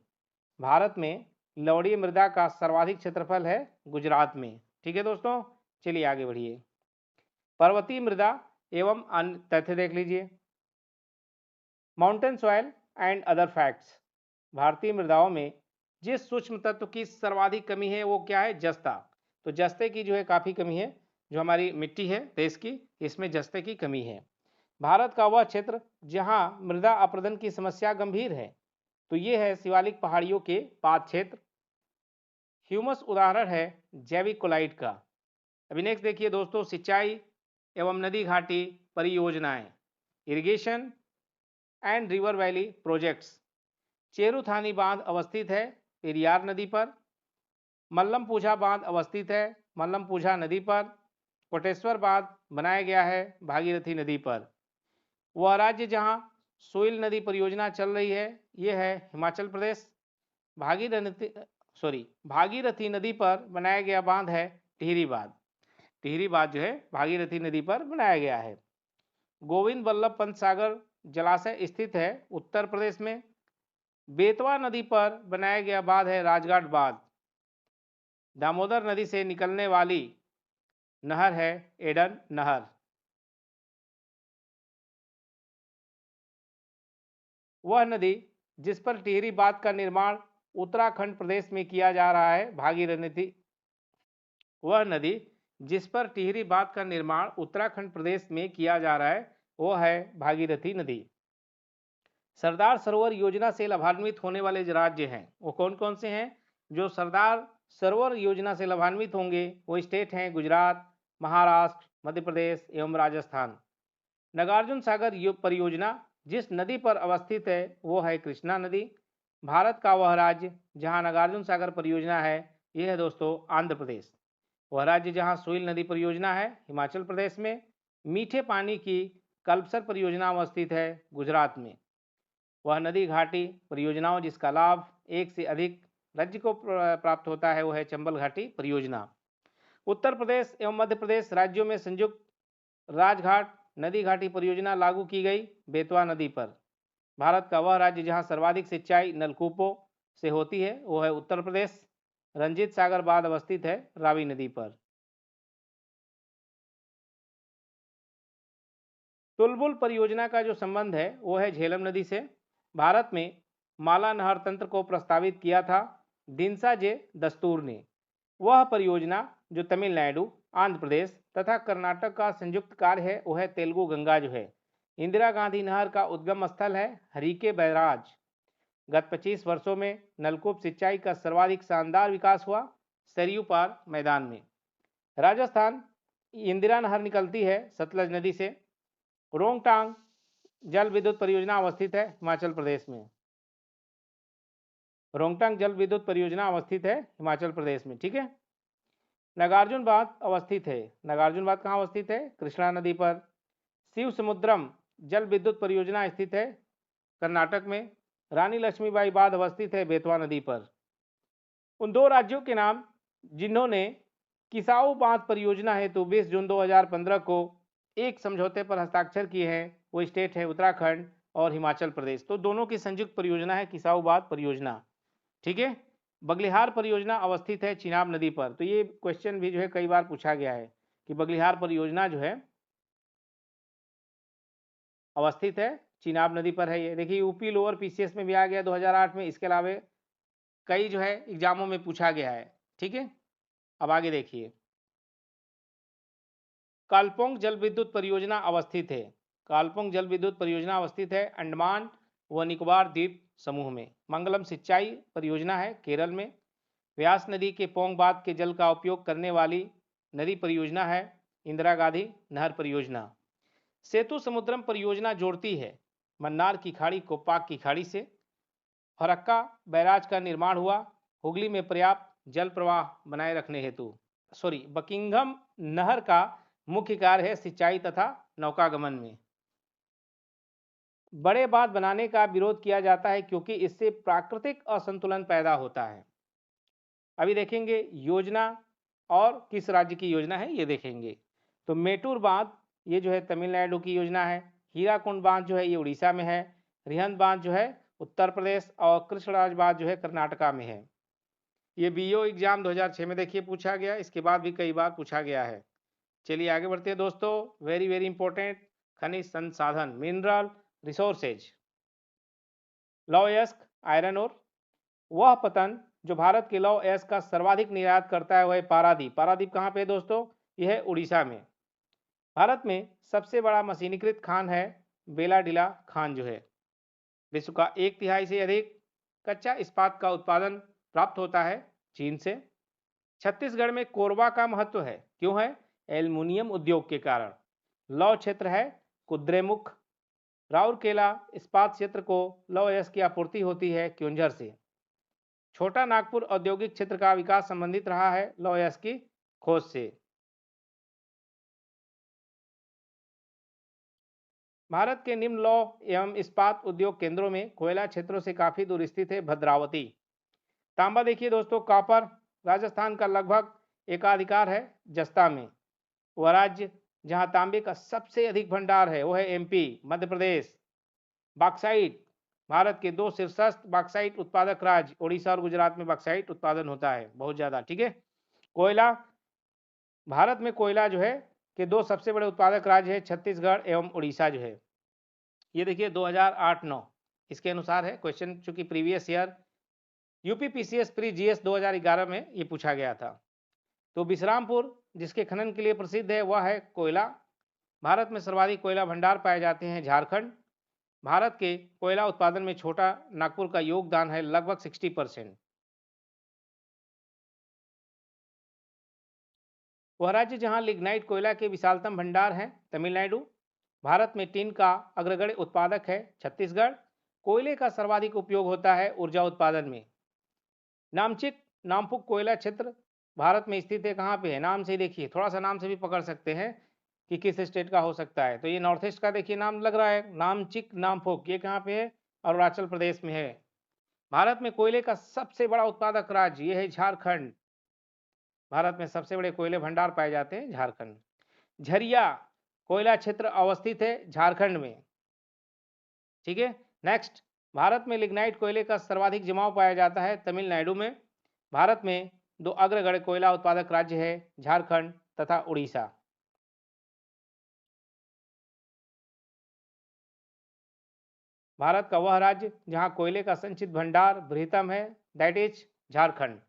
भारत में लवणीय मृदा का सर्वाधिक क्षेत्रफल है गुजरात में। ठीक है दोस्तों, चलिए आगे बढ़िए। पर्वतीय मृदा एवं अन्य तथ्य देख लीजिए। Mountain soil and other facts. भारतीय मृदाओं में जिस सूक्ष्म तत्व की सर्वाधिक कमी है वो क्या है? जस्ता। तो जस्ते की जो है काफ़ी कमी है, जो हमारी मिट्टी है देश की, इसमें जस्ते की कमी है। भारत का वह क्षेत्र जहां मृदा अपरदन की समस्या गंभीर है, तो ये है शिवालिक पहाड़ियों के पाद क्षेत्र। ह्यूमस उदाहरण है जैविक कोलाइट का। अभी नेक्स्ट देखिए दोस्तों, सिंचाई एवं नदी घाटी परियोजनाएं, irrigation and river valley projects. Cheruthoni बांध अवस्थित है पेरियार नदी पर। मल्लमपूझा बांध अवस्थित है मल्लमपूझा नदी पर। कोटेश्वर बांध बनाया गया है भागीरथी नदी पर। वह राज्य जहां सोइल नदी परियोजना चल रही है यह है हिमाचल प्रदेश। भागीरथी नदी पर बनाया गया बांध है टिहरी बांध। टिहरी बांध जो है भागीरथी नदी पर बनाया गया है। गोविंद वल्लभ पंत सागर जलाशय स्थित है उत्तर प्रदेश में। बेतवा नदी पर बनाया गया बांध है राजघाट बांध। दामोदर नदी से निकलने वाली नहर है एडन नहर। वह नदी जिस पर टिहरी बांध का निर्माण उत्तराखंड प्रदेश में किया जा रहा है भागीरथी। वह नदी जिस पर टिहरी बांध का निर्माण उत्तराखंड प्रदेश में किया जा रहा है वो है भागीरथी नदी। सरदार सरोवर योजना से लाभान्वित होने वाले जो राज्य हैं वो कौन कौन से हैं? जो सरदार सरोवर योजना से लाभान्वित होंगे वो स्टेट हैं गुजरात, महाराष्ट्र, मध्य प्रदेश एवं राजस्थान। नागार्जुन सागर परियोजना जिस नदी पर अवस्थित है वो है कृष्णा नदी। भारत का वह राज्य जहां नागार्जुन सागर परियोजना है यह है दोस्तों आंध्र प्रदेश। वह राज्य जहां सोइल नदी परियोजना है हिमाचल प्रदेश में। मीठे पानी की कल्पसर परियोजना अवस्थित है गुजरात में। वह नदी घाटी परियोजनाओं जिसका लाभ एक से अधिक राज्य को प्राप्त होता है वो है चंबल घाटी परियोजना। उत्तर प्रदेश एवं मध्य प्रदेश राज्यों में संयुक्त राजघाट नदी घाटी परियोजना लागू की गई बेतवा नदी पर। भारत का वह राज्य जहां सर्वाधिक सिंचाई नलकूपों से होती है वो है उत्तर प्रदेश। रंजीत सागर बांध अवस्थित है रावी नदी पर। तुलबुल परियोजना का जो संबंध है वो है झेलम नदी से। भारत में माला नहर तंत्र को प्रस्तावित किया था दिनसा जे दस्तूर ने। वह परियोजना जो तमिलनाडु, आंध्र प्रदेश तथा कर्नाटक का संयुक्त कार्य है वह है तेलुगु गंगा जो है। इंदिरा गांधी नहर का उद्गम स्थल है हरीके बैराज। गत 25 वर्षों में नलकूप सिंचाई का सर्वाधिक शानदार विकास हुआ सरयू पार मैदान में। राजस्थान इंदिरा नहर निकलती है सतलज नदी से। रोंगटांग जल विद्युत परियोजना अवस्थित है हिमाचल प्रदेश में। रोंगटांग जल विद्युत परियोजना अवस्थित है हिमाचल प्रदेश में। ठीक है। नागार्जुन बांध अवस्थित है। नागार्जुन बांध कहाँ अवस्थित है? कृष्णा नदी पर। शिव समुद्रम जल विद्युत परियोजना स्थित है कर्नाटक में। रानी लक्ष्मीबाई बांध अवस्थित है बेतवा नदी पर। उन दो राज्यों के नाम जिन्होंने किसाऊ बांध परियोजना हेतु 20 जून 2015 को एक समझौते पर हस्ताक्षर किए हैं, वो स्टेट है उत्तराखंड और हिमाचल प्रदेश। तो दोनों की संयुक्त परियोजना है किसाऊबाद परियोजना। ठीक है। बगलिहार परियोजना अवस्थित है चिनाब नदी पर। तो ये क्वेश्चन भी जो है कई बार पूछा गया है कि बगलिहार परियोजना जो है अवस्थित है चिनाब नदी पर है। ये देखिए यूपी लोअर पीसीएस में भी आ गया 2008 में। इसके अलावा कई जो है एग्जामों में पूछा गया है। ठीक है। अब आगे देखिए, कालपोंग जल विद्युत परियोजना अवस्थित है। कालपोंग जल विद्युत परियोजना अवस्थित है अंडमान व निकोबार द्वीप समूह में। मंगलम सिंचाई परियोजना है केरल में। व्यास नदी के पोंग बांध के जल का उपयोग करने वाली नदी परियोजना है इंदिरा गांधी नहर परियोजना। सेतु समुद्रम परियोजना जोड़ती है मन्नार की खाड़ी को पाक की खाड़ी से। फरक्का बैराज का निर्माण हुआ हुगली में पर्याप्त जल प्रवाह बनाए रखने हेतु। बकिंघम नहर का मुख्य कार्य है सिंचाई तथा नौकागमन में। बड़े बांध बनाने का विरोध किया जाता है क्योंकि इससे प्राकृतिक असंतुलन पैदा होता है। अभी देखेंगे योजना और किस राज्य की योजना है ये देखेंगे। तो मेटूर बांध ये जो है तमिलनाडु की योजना है। हीराकुंड बांध जो है ये उड़ीसा में है। रिहंद बांध जो है उत्तर प्रदेश और कृष्णराज बांध जो है कर्नाटका में है। ये बीओ एग्जाम 2006 में देखिए पूछा गया, इसके बाद भी कई बार पूछा गया है। चलिए आगे बढ़ते हैं दोस्तों। वेरी वेरी इंपॉर्टेंट, खनिज संसाधन मिनरल रिसोर्सेज। लौह अयस्क आयरन और वह पतन जो भारत के लौह अयस्क का सर्वाधिक निर्यात करता है वह है पारादीप। पारादीप कहाँ पे है दोस्तों? यह है उड़ीसा में। भारत में सबसे बड़ा मशीनीकृत खान है बेलाडीला खान जो है। विश्व का 1/3 से अधिक कच्चा इस्पात का उत्पादन प्राप्त होता है चीन से। छत्तीसगढ़ में कोरबा का महत्व है, क्यों है? एल्युमिनियम उद्योग के कारण। लौह क्षेत्र है कुद्रेमुख। राउरकेला इस्पात क्षेत्र को लौह अयस्क की आपूर्ति होती है क्योंझर से। छोटा नागपुर औद्योगिक क्षेत्र का विकास संबंधित रहा है लौह अयस्क की खोज से। भारत के निम्न लौह एवं इस्पात उद्योग केंद्रों में कोयला क्षेत्रों से काफी दूर स्थित है भद्रावती। तांबा देखिए दोस्तों, कॉपर राजस्थान का लगभग एकाधिकार है जस्ता में। वह राज्य जहां तांबे का सबसे अधिक भंडार है वो है एमपी मध्य प्रदेश। बॉक्साइट भारत के 2 शीर्षस्थ बॉक्साइट उत्पादक राज्य ओडिशा और गुजरात में बॉक्साइट उत्पादन होता है बहुत ज्यादा। ठीक है। कोयला भारत में कोयला जो है के 2 सबसे बड़े उत्पादक राज्य है छत्तीसगढ़ एवं उड़ीसा जो है। ये देखिए 2008-9 इसके अनुसार है क्वेश्चन, चूंकि previous year UP PCS pre GS 2011 में ये पूछा गया था। तो विश्रामपुर जिसके खनन के लिए प्रसिद्ध है वह है कोयला। भारत में सर्वाधिक कोयला भंडार पाए जाते हैं झारखंड। भारत के कोयला उत्पादन में छोटा नागपुर का योगदान है लगभग 60%। वह राज्य जहां लिग्नाइट कोयला के विशालतम भंडार हैं तमिलनाडु। भारत में टिन का अग्रगण्य उत्पादक है छत्तीसगढ़। कोयले का सर्वाधिक उपयोग होता है ऊर्जा उत्पादन में। नामचिक नामपुक कोयला क्षेत्र भारत में स्थित है, कहाँ पे है? नाम से ही देखिए, थोड़ा सा नाम से भी पकड़ सकते हैं कि किस स्टेट का हो सकता है। तो ये नॉर्थ ईस्ट का देखिए नाम लग रहा है, नामचिक नामपुक, ये कहाँ पे है? अरुणाचल प्रदेश में है। भारत में कोयले का सबसे बड़ा उत्पादक राज्य ये है झारखंड। भारत में सबसे बड़े कोयले भंडार पाए जाते हैं झारखंड। झरिया कोयला क्षेत्र अवस्थित है झारखंड में। ठीक है। नेक्स्ट, भारत में लिग्नाइट कोयले का सर्वाधिक जमाव पाया जाता है तमिलनाडु में। भारत में 2 अग्रगण्य कोयला उत्पादक राज्य है झारखंड तथा उड़ीसा। भारत का वह राज्य जहां कोयले का संचित भंडार बृहत्तम है, दैट इज झारखंड।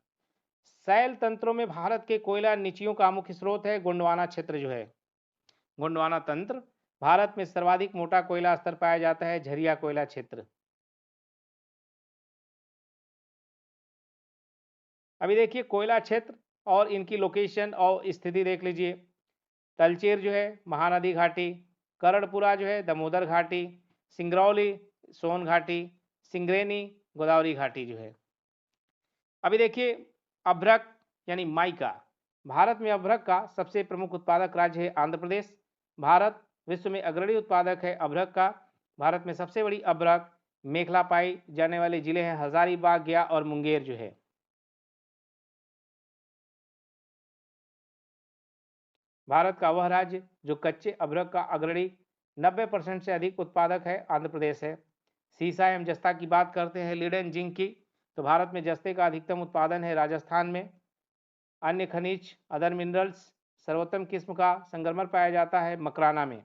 शैल तंत्रों में भारत के कोयला नीचियों का मुख्य स्रोत है गोंडवाना क्षेत्र जो है। गोंडवाना तंत्र भारत में सर्वाधिक मोटा कोयला स्तर पाया जाता है झरिया कोयला क्षेत्र। अभी देखिए कोयला क्षेत्र और इनकी लोकेशन और स्थिति देख लीजिए। तलचेर जो है महानदी घाटी, करड़पुरा जो है दामोदर घाटी, सिंगरौली सोन घाटी, सिंगरेनी गोदावरी घाटी जो है। अभी देखिए अभ्रक यानी माइका, भारत में अभ्रक का सबसे प्रमुख उत्पादक राज्य है आंध्र प्रदेश। भारत विश्व में अग्रणी उत्पादक है अभ्रक का। भारत में सबसे बड़ी अभ्रक मेखला पाई जाने वाले जिले हैं हजारीबाग, गया और मुंगेर जो है। भारत का वह राज्य जो कच्चे अभ्रक का अग्रणी 90% से अधिक उत्पादक है, आंध्र प्रदेश है। सीसा एवं जस्ता की बात करते हैं, लीड एंड जिंक की, तो भारत में जस्ते का अधिकतम उत्पादन है राजस्थान में। अन्य खनिज अदर मिनरल्स, सर्वोत्तम किस्म का संगमरमर पाया जाता है मकराना में।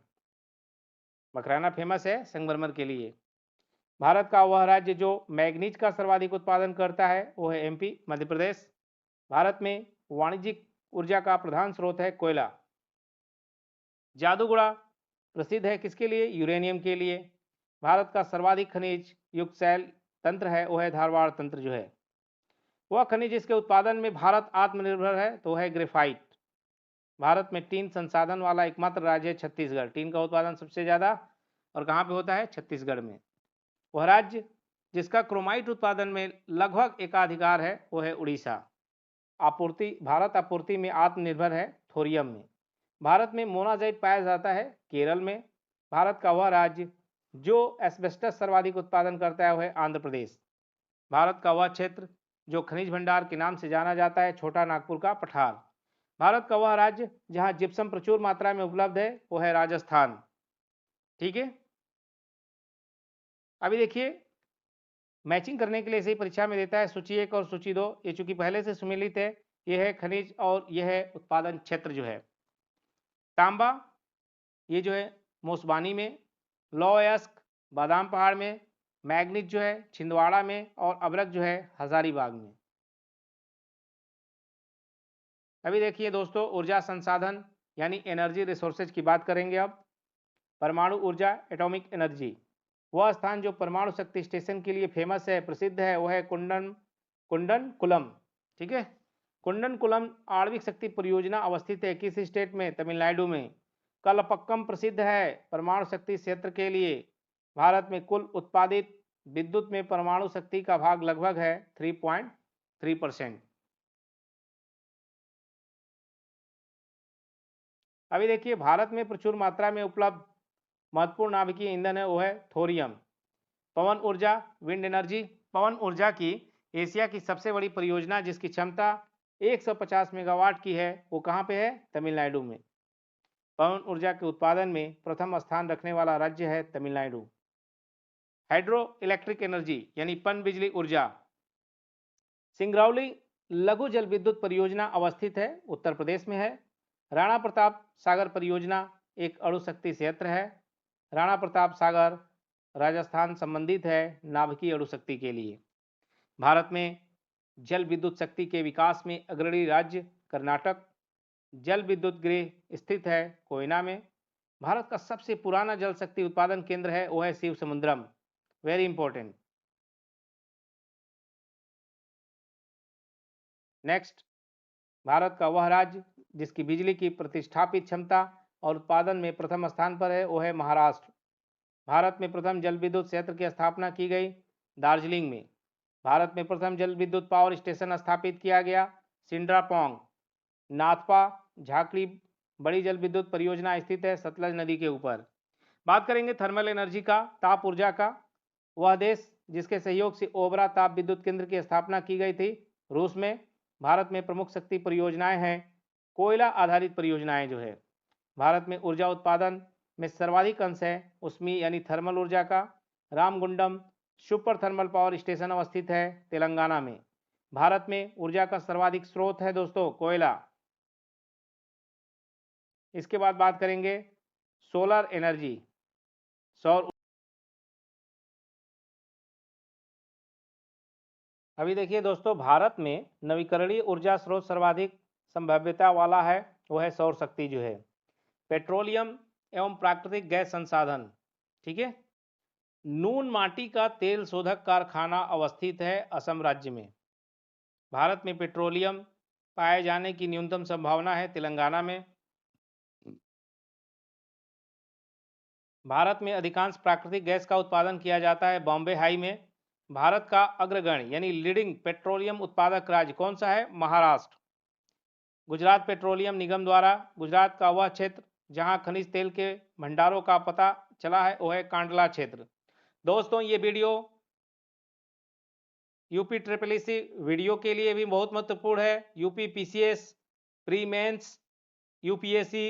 मकराना फेमस है संगमरमर के लिए। भारत का वह राज्य जो मैग्नीज का सर्वाधिक उत्पादन करता है वो है एमपी, मध्य प्रदेश। भारत में वाणिज्यिक ऊर्जा का प्रधान स्रोत है कोयला। जादूगुड़ा प्रसिद्ध है किसके लिए? यूरेनियम के लिए। भारत का सर्वाधिक खनिज युक्त शैल तंत्र है वो है धारवाड़ तंत्र जो है। वह खनिज जिसके उत्पादन में भारत आत्मनिर्भर है तो है ग्रेफाइट। भारत में टीन संसाधन वाला एकमात्र राज्य है छत्तीसगढ़। टीन का उत्पादन सबसे ज़्यादा और कहाँ पे होता है? छत्तीसगढ़ में। वह राज्य जिसका क्रोमाइट उत्पादन में लगभग एकाधिकार है वो है उड़ीसा। भारत आपूर्ति में आत्मनिर्भर है थोरियम में। भारत में मोनाजाइट पाया जाता है केरल में। भारत का वह राज्य जो एस्बेस्टस सर्वाधिक उत्पादन करता है वह है आंध्र प्रदेश। भारत का वह क्षेत्र जो खनिज भंडार के नाम से जाना जाता है छोटा नागपुर का पठार। भारत का वह राज्य जहां जिप्सम प्रचुर मात्रा में उपलब्ध है वो है राजस्थान। ठीक है, अभी देखिए मैचिंग करने के लिए सही परीक्षा में देता है सूची 1 और सूची 2। ये चूंकि पहले से सुमेलित है, ये है खनिज और यह है उत्पादन क्षेत्र जो है। तांबा ये जो है मोसबानी में, लौयस्क बादाम पहाड़ में, मैग्नीज जो है छिंदवाड़ा में और अबरक जो है हजारीबाग में। अभी देखिए दोस्तों ऊर्जा संसाधन यानी एनर्जी रिसोर्सेज की बात करेंगे अब। परमाणु ऊर्जा एटॉमिक एनर्जी, वह स्थान जो परमाणु शक्ति स्टेशन के लिए फेमस है, प्रसिद्ध है, वह है कुंडनकुलम। ठीक है, कुंडनकुलम आणविक शक्ति परियोजना अवस्थित है किस स्टेट में? तमिलनाडु में। कलपक्कम प्रसिद्ध है परमाणु शक्ति क्षेत्र के लिए। भारत में कुल उत्पादित विद्युत में परमाणु शक्ति का भाग लगभग है 3.3%। अभी देखिए भारत में प्रचुर मात्रा में उपलब्ध महत्वपूर्ण नाभिकीय ईंधन है वो है थोरियम। पवन ऊर्जा विंड एनर्जी, पवन ऊर्जा की एशिया की सबसे बड़ी परियोजना जिसकी क्षमता 150 मेगावाट की है वो कहाँ पे है? तमिलनाडु में। पवन ऊर्जा के उत्पादन में प्रथम स्थान रखने वाला राज्य है तमिलनाडु। हाइड्रो इलेक्ट्रिक एनर्जी यानी पन बिजली ऊर्जा, सिंगरौली लघु जल विद्युत परियोजना अवस्थित है उत्तर प्रदेश में है। राणा प्रताप सागर परियोजना एक अणु शक्ति संयंत्र है। राणा प्रताप सागर राजस्थान संबंधित है नाभिकीय अणु शक्ति के लिए। भारत में जल विद्युत शक्ति के विकास में अग्रणी राज्य कर्नाटक। जल विद्युत गृह स्थित है कोयना में। भारत का सबसे पुराना जल शक्ति उत्पादन केंद्र है वो है Shiva Samudram. Very important. Next, Bharat का वह राज्य जिसकी बिजली की प्रतिष्ठापित क्षमता और उत्पादन में प्रथम स्थान पर है वो है महाराष्ट्र। भारत में प्रथम जल विद्युत क्षेत्र की स्थापना की गई दार्जिलिंग में। भारत में प्रथम जल विद्युत पावर स्टेशन स्थापित किया गया सिंड्रापोंग। नाथपा झाकड़ी बड़ी जल विद्युत परियोजना स्थित है सतलज नदी के ऊपर। बात करेंगे थर्मल एनर्जी का, ताप ऊर्जा का। वह देश जिसके सहयोग से ओबरा ताप विद्युत केंद्र की स्थापना की गई थी रूस में। भारत में प्रमुख शक्ति परियोजनाएं हैं कोयला आधारित परियोजनाएं जो है। भारत में ऊर्जा उत्पादन में सर्वाधिक अंश है उसमें यानी थर्मल ऊर्जा का। Ramagundam super thermal power station अवस्थित है तेलंगाना में। भारत में ऊर्जा का सर्वाधिक स्रोत है दोस्तों कोयला। इसके बाद बात करेंगे सोलर एनर्जी, सौर। अभी देखिए दोस्तों भारत में नवीकरणीय ऊर्जा स्रोत सर्वाधिक संभाव्यता वाला है वो है सौर शक्ति जो है। पेट्रोलियम एवं प्राकृतिक गैस संसाधन, ठीक है। नून माटी का तेल शोधक कारखाना अवस्थित है असम राज्य में। भारत में पेट्रोलियम पाए जाने की न्यूनतम संभावना है तेलंगाना में। भारत में अधिकांश प्राकृतिक गैस का उत्पादन किया जाता है बॉम्बे हाई में। भारत का अग्रगण्य यानी लीडिंग पेट्रोलियम उत्पादक राज्य कौन सा है? महाराष्ट्र। गुजरात पेट्रोलियम निगम द्वारा गुजरात का वह क्षेत्र जहां खनिज तेल के भंडारों का पता चला है वो है कांडला क्षेत्र। दोस्तों ये video UP triple C video के लिए भी बहुत महत्वपूर्ण है। UP PCS pre mains UPSC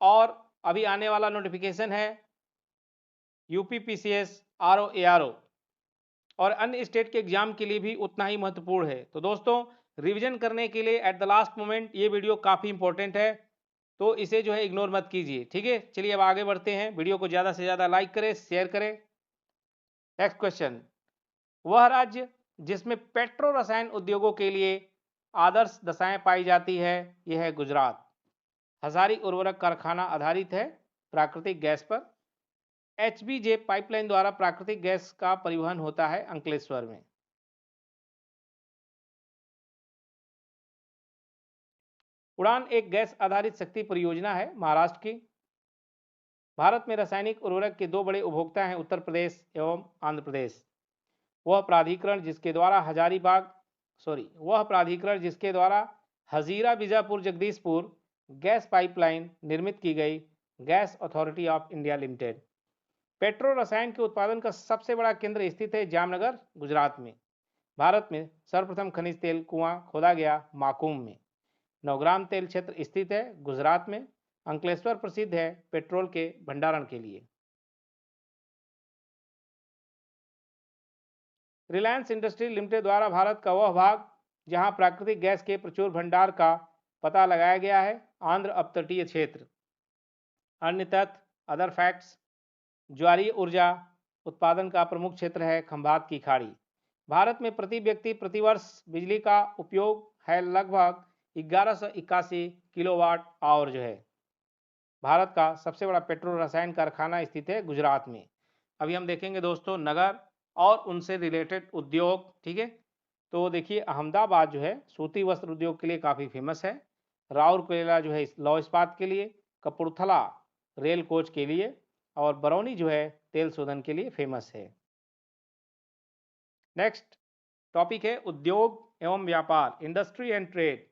और अभी आने वाला नोटिफिकेशन है यूपीपीसीएस, आरओ, एआरओ और अन्य स्टेट के एग्जाम के लिए भी उतना ही महत्वपूर्ण है। तो दोस्तों रिवीजन करने के लिए एट द लास्ट मोमेंट ये वीडियो काफ़ी इंपॉर्टेंट है, तो इसे जो है इग्नोर मत कीजिए, ठीक है। चलिए अब आगे बढ़ते हैं, वीडियो को ज़्यादा से ज़्यादा लाइक करें, शेयर करें। नेक्स्ट क्वेश्चन, वह राज्य जिसमें पेट्रो रसायन उद्योगों के लिए आदर्श दशाएं पाई जाती है यह है गुजरात। हजारी उर्वरक कारखाना आधारित है प्राकृतिक गैस पर। एचबीजे पाइपलाइन द्वारा प्राकृतिक गैस का परिवहन होता है अंकलेश्वर में। उड़ान एक गैस आधारित शक्ति परियोजना है महाराष्ट्र की। भारत में रासायनिक उर्वरक के दो बड़े उपभोक्ता हैं उत्तर प्रदेश एवं आंध्र प्रदेश। वह प्राधिकरण जिसके द्वारा हजीरा बीजापुर जगदीशपुर गैस पाइपलाइन निर्मित की गई, gas authority of India limited. Petro रसायन के उत्पादन का सबसे बड़ा केंद्र स्थित है जामनगर गुजरात में। भारत में सर्वप्रथम खनिज तेल कुआं खोदा गया माकूम में। नवग्राम तेल क्षेत्र स्थित है गुजरात में। अंकलेश्वर प्रसिद्ध है पेट्रोल के भंडारण के लिए। रिलायंस इंडस्ट्री लिमिटेड द्वारा भारत का वह भाग जहां प्राकृतिक गैस के प्रचुर भंडार का पता लगाया गया है आंध्र अपतटीय क्षेत्र। अन्य तथ्य अदर फैक्ट्स, ज्वारीय ऊर्जा उत्पादन का प्रमुख क्षेत्र है खंभात की खाड़ी। भारत में प्रति व्यक्ति प्रतिवर्ष बिजली का उपयोग है लगभग 1181 किलोवाट आवर जो है। भारत का सबसे बड़ा पेट्रो रसायन कारखाना स्थित है गुजरात में। अभी हम देखेंगे दोस्तों नगर और उनसे रिलेटेड उद्योग, ठीक है। तो देखिए अहमदाबाद जो है सूती वस्त्र उद्योग के लिए काफ़ी फेमस है। राउरकेला जो है लौह इस्पात के लिए, कपूरथला रेल कोच के लिए और बरौनी जो है तेल शोधन के लिए फेमस है। नेक्स्ट टॉपिक है उद्योग एवं व्यापार, इंडस्ट्री एंड ट्रेड।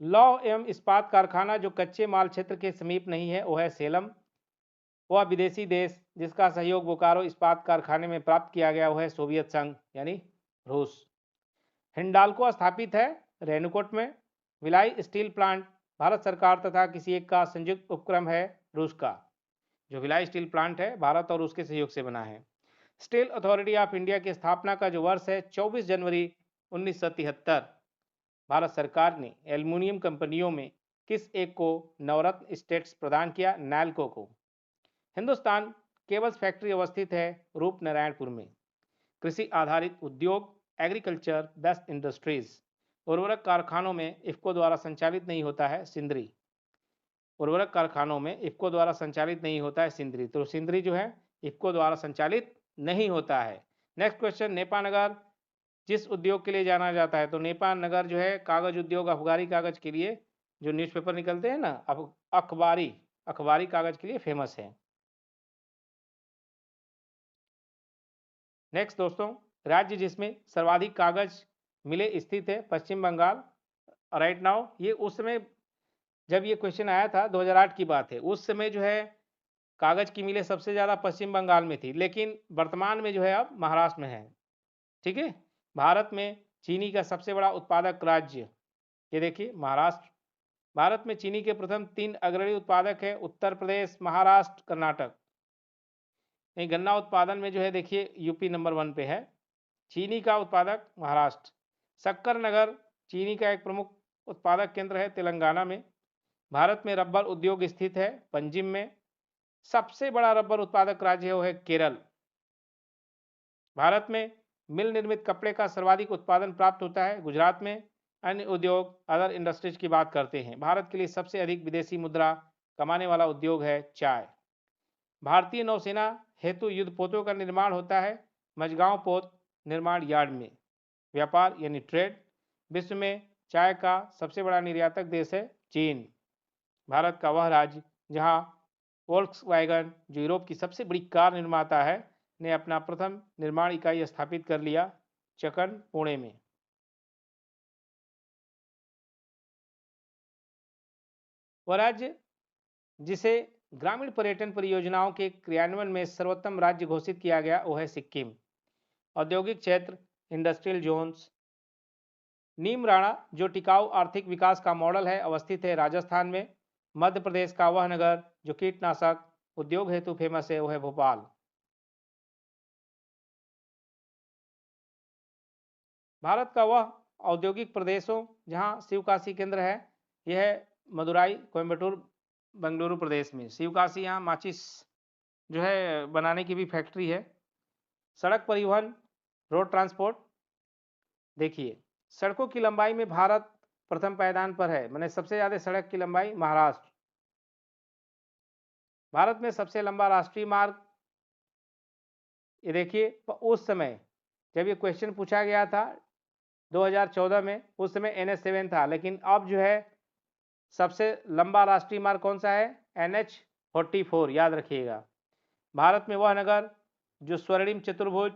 लौह एवं इस्पात कारखाना जो कच्चे माल क्षेत्र के समीप नहीं है वो है सेलम। वह विदेशी देश जिसका सहयोग बोकारो इस्पात कारखाने में प्राप्त किया गया वो है सोवियत संघ यानी रूस। हिंडाल्को स्थापित है रेनुकोट में। भिलाई स्टील प्लांट भारत सरकार तथा किसी एक का संयुक्त उपक्रम है रूस का। जो भिलाई स्टील प्लांट है भारत और उसके सहयोग से बना है। स्टील अथॉरिटी ऑफ इंडिया की स्थापना का जो वर्ष है 24 जनवरी 1973। भारत सरकार ने एल्युमिनियम कंपनियों में किस एक को नवरत्न स्टेटस प्रदान किया? नैल्को को। हिंदुस्तान केबल्स फैक्ट्री अवस्थित है रूपनारायणपुर में। कृषि आधारित उद्योग एग्रीकल्चर बेस्ड इंडस्ट्रीज। उर्वरक कारखानों में इफ्को द्वारा संचालित नहीं होता है सिंदरी। उर्वरक कारखानों में इफ्को द्वारा संचालित नहीं होता है सिंदरी, तो सिंदरी जो है इफ्को द्वारा संचालित नहीं होता है। नेक्स्ट क्वेश्चन, नेपानगर जिस उद्योग के लिए जाना जाता है, तो नेपानगर जो है कागज उद्योग अखबारी कागज के लिए, जो न्यूज़पेपर निकलते हैं ना अखबारी कागज के लिए फेमस है। नेक्स्ट दोस्तों, राज्य जिसमें सर्वाधिक कागज मिले स्थित है पश्चिम बंगाल। राइट नाउ ये उस समय जब ये क्वेश्चन आया था 2008 की बात है, उस समय जो है कागज की मिलें सबसे ज़्यादा पश्चिम बंगाल में थी, लेकिन वर्तमान में जो है अब महाराष्ट्र में है, ठीक है। भारत में चीनी का सबसे बड़ा उत्पादक राज्य, ये देखिए महाराष्ट्र। भारत में चीनी के प्रथम 3 अग्रणी उत्पादक है उत्तर प्रदेश, महाराष्ट्र, कर्नाटक। नहीं, गन्ना उत्पादन में जो है देखिए यूपी नंबर 1 पे है। चीनी का उत्पादक महाराष्ट्र। शक्कर नगर चीनी का एक प्रमुख उत्पादक केंद्र है तेलंगाना में। भारत में रबर उद्योग स्थित है पंजिम में। सबसे बड़ा रबर उत्पादक राज्य है वो है केरल। भारत में मिल निर्मित कपड़े का सर्वाधिक उत्पादन प्राप्त होता है गुजरात में। अन्य उद्योग अदर इंडस्ट्रीज की बात करते हैं, भारत के लिए सबसे अधिक विदेशी मुद्रा कमाने वाला उद्योग है चाय। भारतीय नौसेना हेतु युद्धपोतों का निर्माण होता है मझगांव पोत निर्माण यार्ड में। व्यापार यानी ट्रेड, विश्व में चाय का सबसे बड़ा निर्यातक देश है चीन। भारत का वह राज्य जहां वोल्क्सवैगन जो यूरोप की सबसे बड़ी कार निर्माता है ने अपना प्रथम निर्माण इकाई स्थापित कर लिया चकन पुणे में। वह राज्य जिसे ग्रामीण पर्यटन परियोजनाओं के क्रियान्वयन में सर्वोत्तम राज्य घोषित किया गया वो है सिक्किम। औद्योगिक क्षेत्र इंडस्ट्रियल जोन्स। नीमराणा जो टिकाऊ आर्थिक विकास का मॉडल है अवस्थित है राजस्थान में। मध्य प्रदेश का वह नगर जो कीटनाशक उद्योग हेतु फेमस है वो है भोपाल। भारत का वह औद्योगिक प्रदेश हो जहाँ शिवकाशी केंद्र है, यह है मदुराई, कोयम्बटूर, बेंगलुरु प्रदेश में। शिवकाशी यहाँ माचिस जो है बनाने की भी फैक्ट्री है। सड़क परिवहन, रोड ट्रांसपोर्ट, देखिए सड़कों की लंबाई में भारत प्रथम पायदान पर है, मैंने सबसे ज़्यादा सड़क की लंबाई महाराष्ट्र। भारत में सबसे लंबा राष्ट्रीय मार्ग, ये देखिए उस समय जब ये क्वेश्चन पूछा गया था 2014 में, उस समय NH7 था, लेकिन अब जो है सबसे लंबा राष्ट्रीय मार्ग कौन सा है? NH44, याद रखिएगा। भारत में वह नगर जो स्वर्णिम चतुर्भुज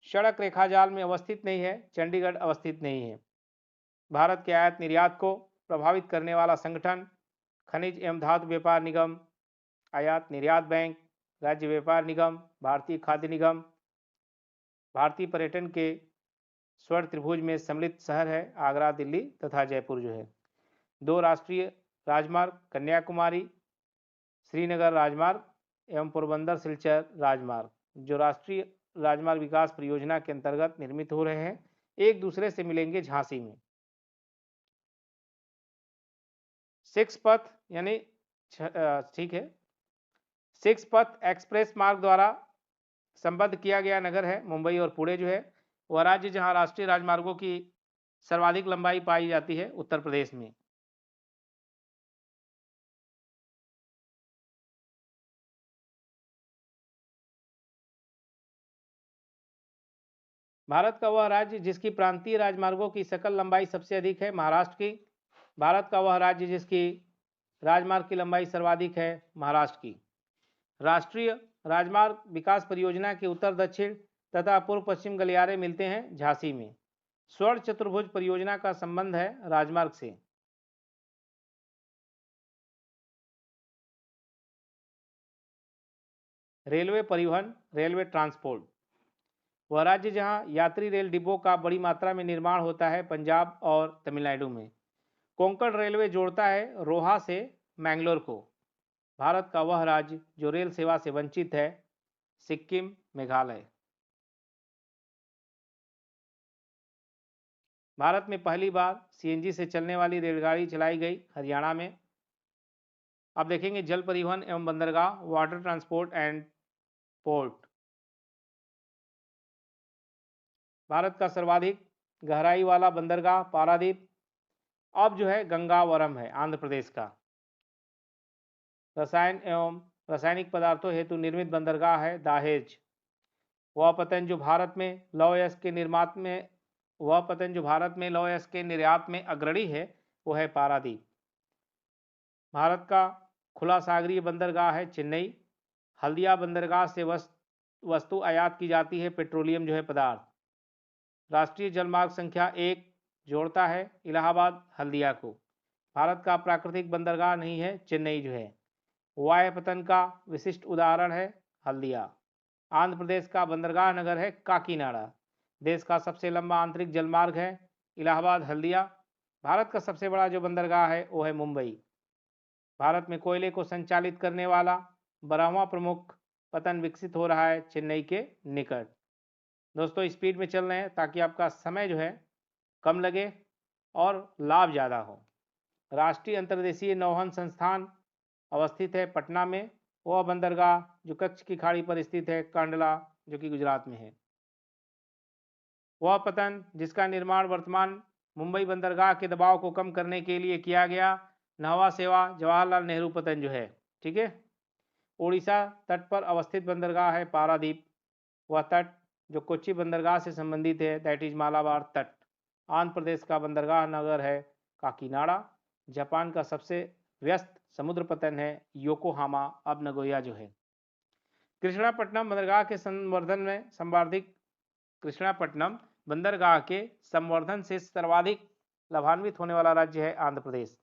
सड़क रेखा जाल में अवस्थित नहीं है, चंडीगढ़ अवस्थित नहीं है। भारत के आयात निर्यात को प्रभावित करने वाला संगठन खनिज एवं धातु व्यापार निगम, आयात निर्यात बैंक, राज्य व्यापार निगम, भारतीय खाद्य निगम। भारतीय पर्यटन के स्वर्ण त्रिभुज में सम्मिलित शहर है आगरा, दिल्ली तथा जयपुर जो है। 2 राष्ट्रीय राजमार्ग, कन्याकुमारी श्रीनगर राजमार्ग एवं पोरबंदर सिलचर राजमार्ग, जो राष्ट्रीय राजमार्ग विकास परियोजना के अंतर्गत निर्मित हो रहे हैं, एक दूसरे से मिलेंगे झांसी में। 6 पथ यानी ठीक है, 6 पथ एक्सप्रेस मार्ग द्वारा संबद्ध किया गया नगर है मुंबई और पुणे जो है। वह राज्य जहां राष्ट्रीय राजमार्गों की सर्वाधिक लंबाई पाई जाती है, उत्तर प्रदेश में। भारत का वह राज्य जिसकी प्रांतीय राजमार्गों की सकल लंबाई सबसे अधिक है, महाराष्ट्र की। भारत का वह राज्य जिसकी राजमार्ग की लंबाई सर्वाधिक है, महाराष्ट्र की। राष्ट्रीय राजमार्ग विकास परियोजना के उत्तर दक्षिण तथा पूर्व पश्चिम गलियारे मिलते हैं झांसी में। स्वर्ण चतुर्भुज परियोजना का संबंध है राजमार्ग से। रेलवे परिवहन, रेलवे ट्रांसपोर्ट, वह राज्य जहां यात्री रेल डिब्बों का बड़ी मात्रा में निर्माण होता है, पंजाब और तमिलनाडु में। कोंकण रेलवे जोड़ता है रोहा से मैंगलोर को। भारत का वह राज्य जो रेल सेवा से वंचित है, सिक्किम, मेघालय। भारत में पहली बार CNG से चलने वाली रेलगाड़ी चलाई गई हरियाणा में। अब देखेंगे जल परिवहन एवं बंदरगाह, water transport and port. Bharat का सर्वाधिक गहराई वाला बंदरगाह पारादीप अब जो है गंगावरम है, आंध्र प्रदेश का। रसायन एवं रासायनिक पदार्थों हेतु निर्मित बंदरगाह है दाहेज। वह पतन जो भारत में लौह अयस्क के निर्मात में वह पतन जो भारत में लौह अयस्क के निर्यात में अग्रणी है, वो है पारादीप। भारत का खुला सागरीय बंदरगाह है चेन्नई। हल्दिया बंदरगाह से वस्तु आयात की जाती है, पेट्रोलियम जो है पदार्थ। राष्ट्रीय जलमार्ग संख्या 1 जोड़ता है इलाहाबाद हल्दिया को। भारत का प्राकृतिक बंदरगाह नहीं है, चेन्नई जो है। वायुपतन का विशिष्ट उदाहरण है हल्दिया। आंध्र प्रदेश का बंदरगाह नगर है काकीनाडा। देश का सबसे लंबा आंतरिक जलमार्ग है इलाहाबाद हल्दिया। भारत का सबसे बड़ा जो बंदरगाह है वो है मुंबई। भारत में कोयले को संचालित करने वाला 12वां प्रमुख पतन विकसित हो रहा है चेन्नई के निकट। दोस्तों स्पीड में चल रहे हैं ताकि आपका समय जो है कम लगे और लाभ ज़्यादा हो। राष्ट्रीय अंतर्देशीय नौवहन संस्थान अवस्थित है पटना में। वह बंदरगाह जो कच्छ की खाड़ी पर स्थित है कांडला, जो कि गुजरात में है। वह पतन जिसका निर्माण वर्तमान मुंबई बंदरगाह के दबाव को कम करने के लिए किया गया, नहवा सेवा जवाहरलाल नेहरू पतन जो है, ठीक है। उड़ीसा तट पर अवस्थित बंदरगाह है पारादीप। वह तट जो कोच्चि बंदरगाह से संबंधित है, दैट इज मालाबार तट। आंध्र प्रदेश का बंदरगाह नगर है काकीनाडा। जापान का सबसे व्यस्त समुद्र पतन है योकोहामा, अब नगोया जो है। कृष्णापट्टनम बंदरगाह के संवर्धन में सर्वाधिक कृष्णापट्टनम बंदरगाह के संवर्धन से सर्वाधिक लाभान्वित होने वाला राज्य है आंध्र प्रदेश।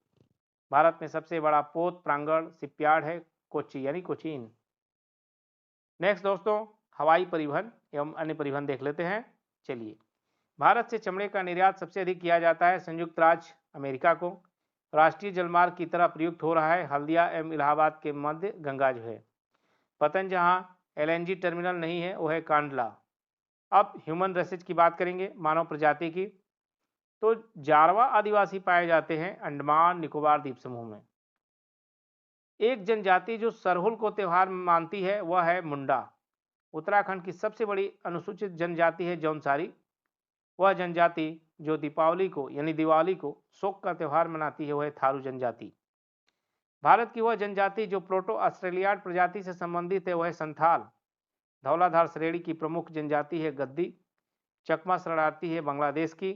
भारत में सबसे बड़ा पोत प्रांगण शिपयार्ड है कोच्चि यानी कोचीन। नेक्स्ट दोस्तों हवाई परिवहन एवं अन्य परिवहन देख लेते हैं। चलिए भारत से चमड़े का निर्यात सबसे अधिक किया जाता है संयुक्त राज्य अमेरिका को। राष्ट्रीय जलमार्ग की तरह प्रयुक्त हो रहा है हल्दिया एवं इलाहाबाद के मध्य गंगा जो है। पतन जहां एलएनजी टर्मिनल नहीं है वो है कांडला। अब ह्यूमन रेसेज की बात करेंगे, मानव प्रजाति की। तो जारवा आदिवासी पाए जाते हैं अंडमान निकोबार द्वीप समूह में। एक जनजाति जो सरहुल को त्यौहार मानती है वह है मुंडा। उत्तराखंड की सबसे बड़ी अनुसूचित जनजाति है जौनसारी। वह जनजाति जो दीपावली को यानी दिवाली को शोक का त्यौहार मनाती है वह है थारू जनजाति। भारत की वह जनजाति जो प्रोटो ऑस्ट्रेलियाड प्रजाति से संबंधित है वह है संथाल। धौलाधार श्रेणी की प्रमुख जनजाति है गद्दी। चकमा शरणार्थी है बांग्लादेश की।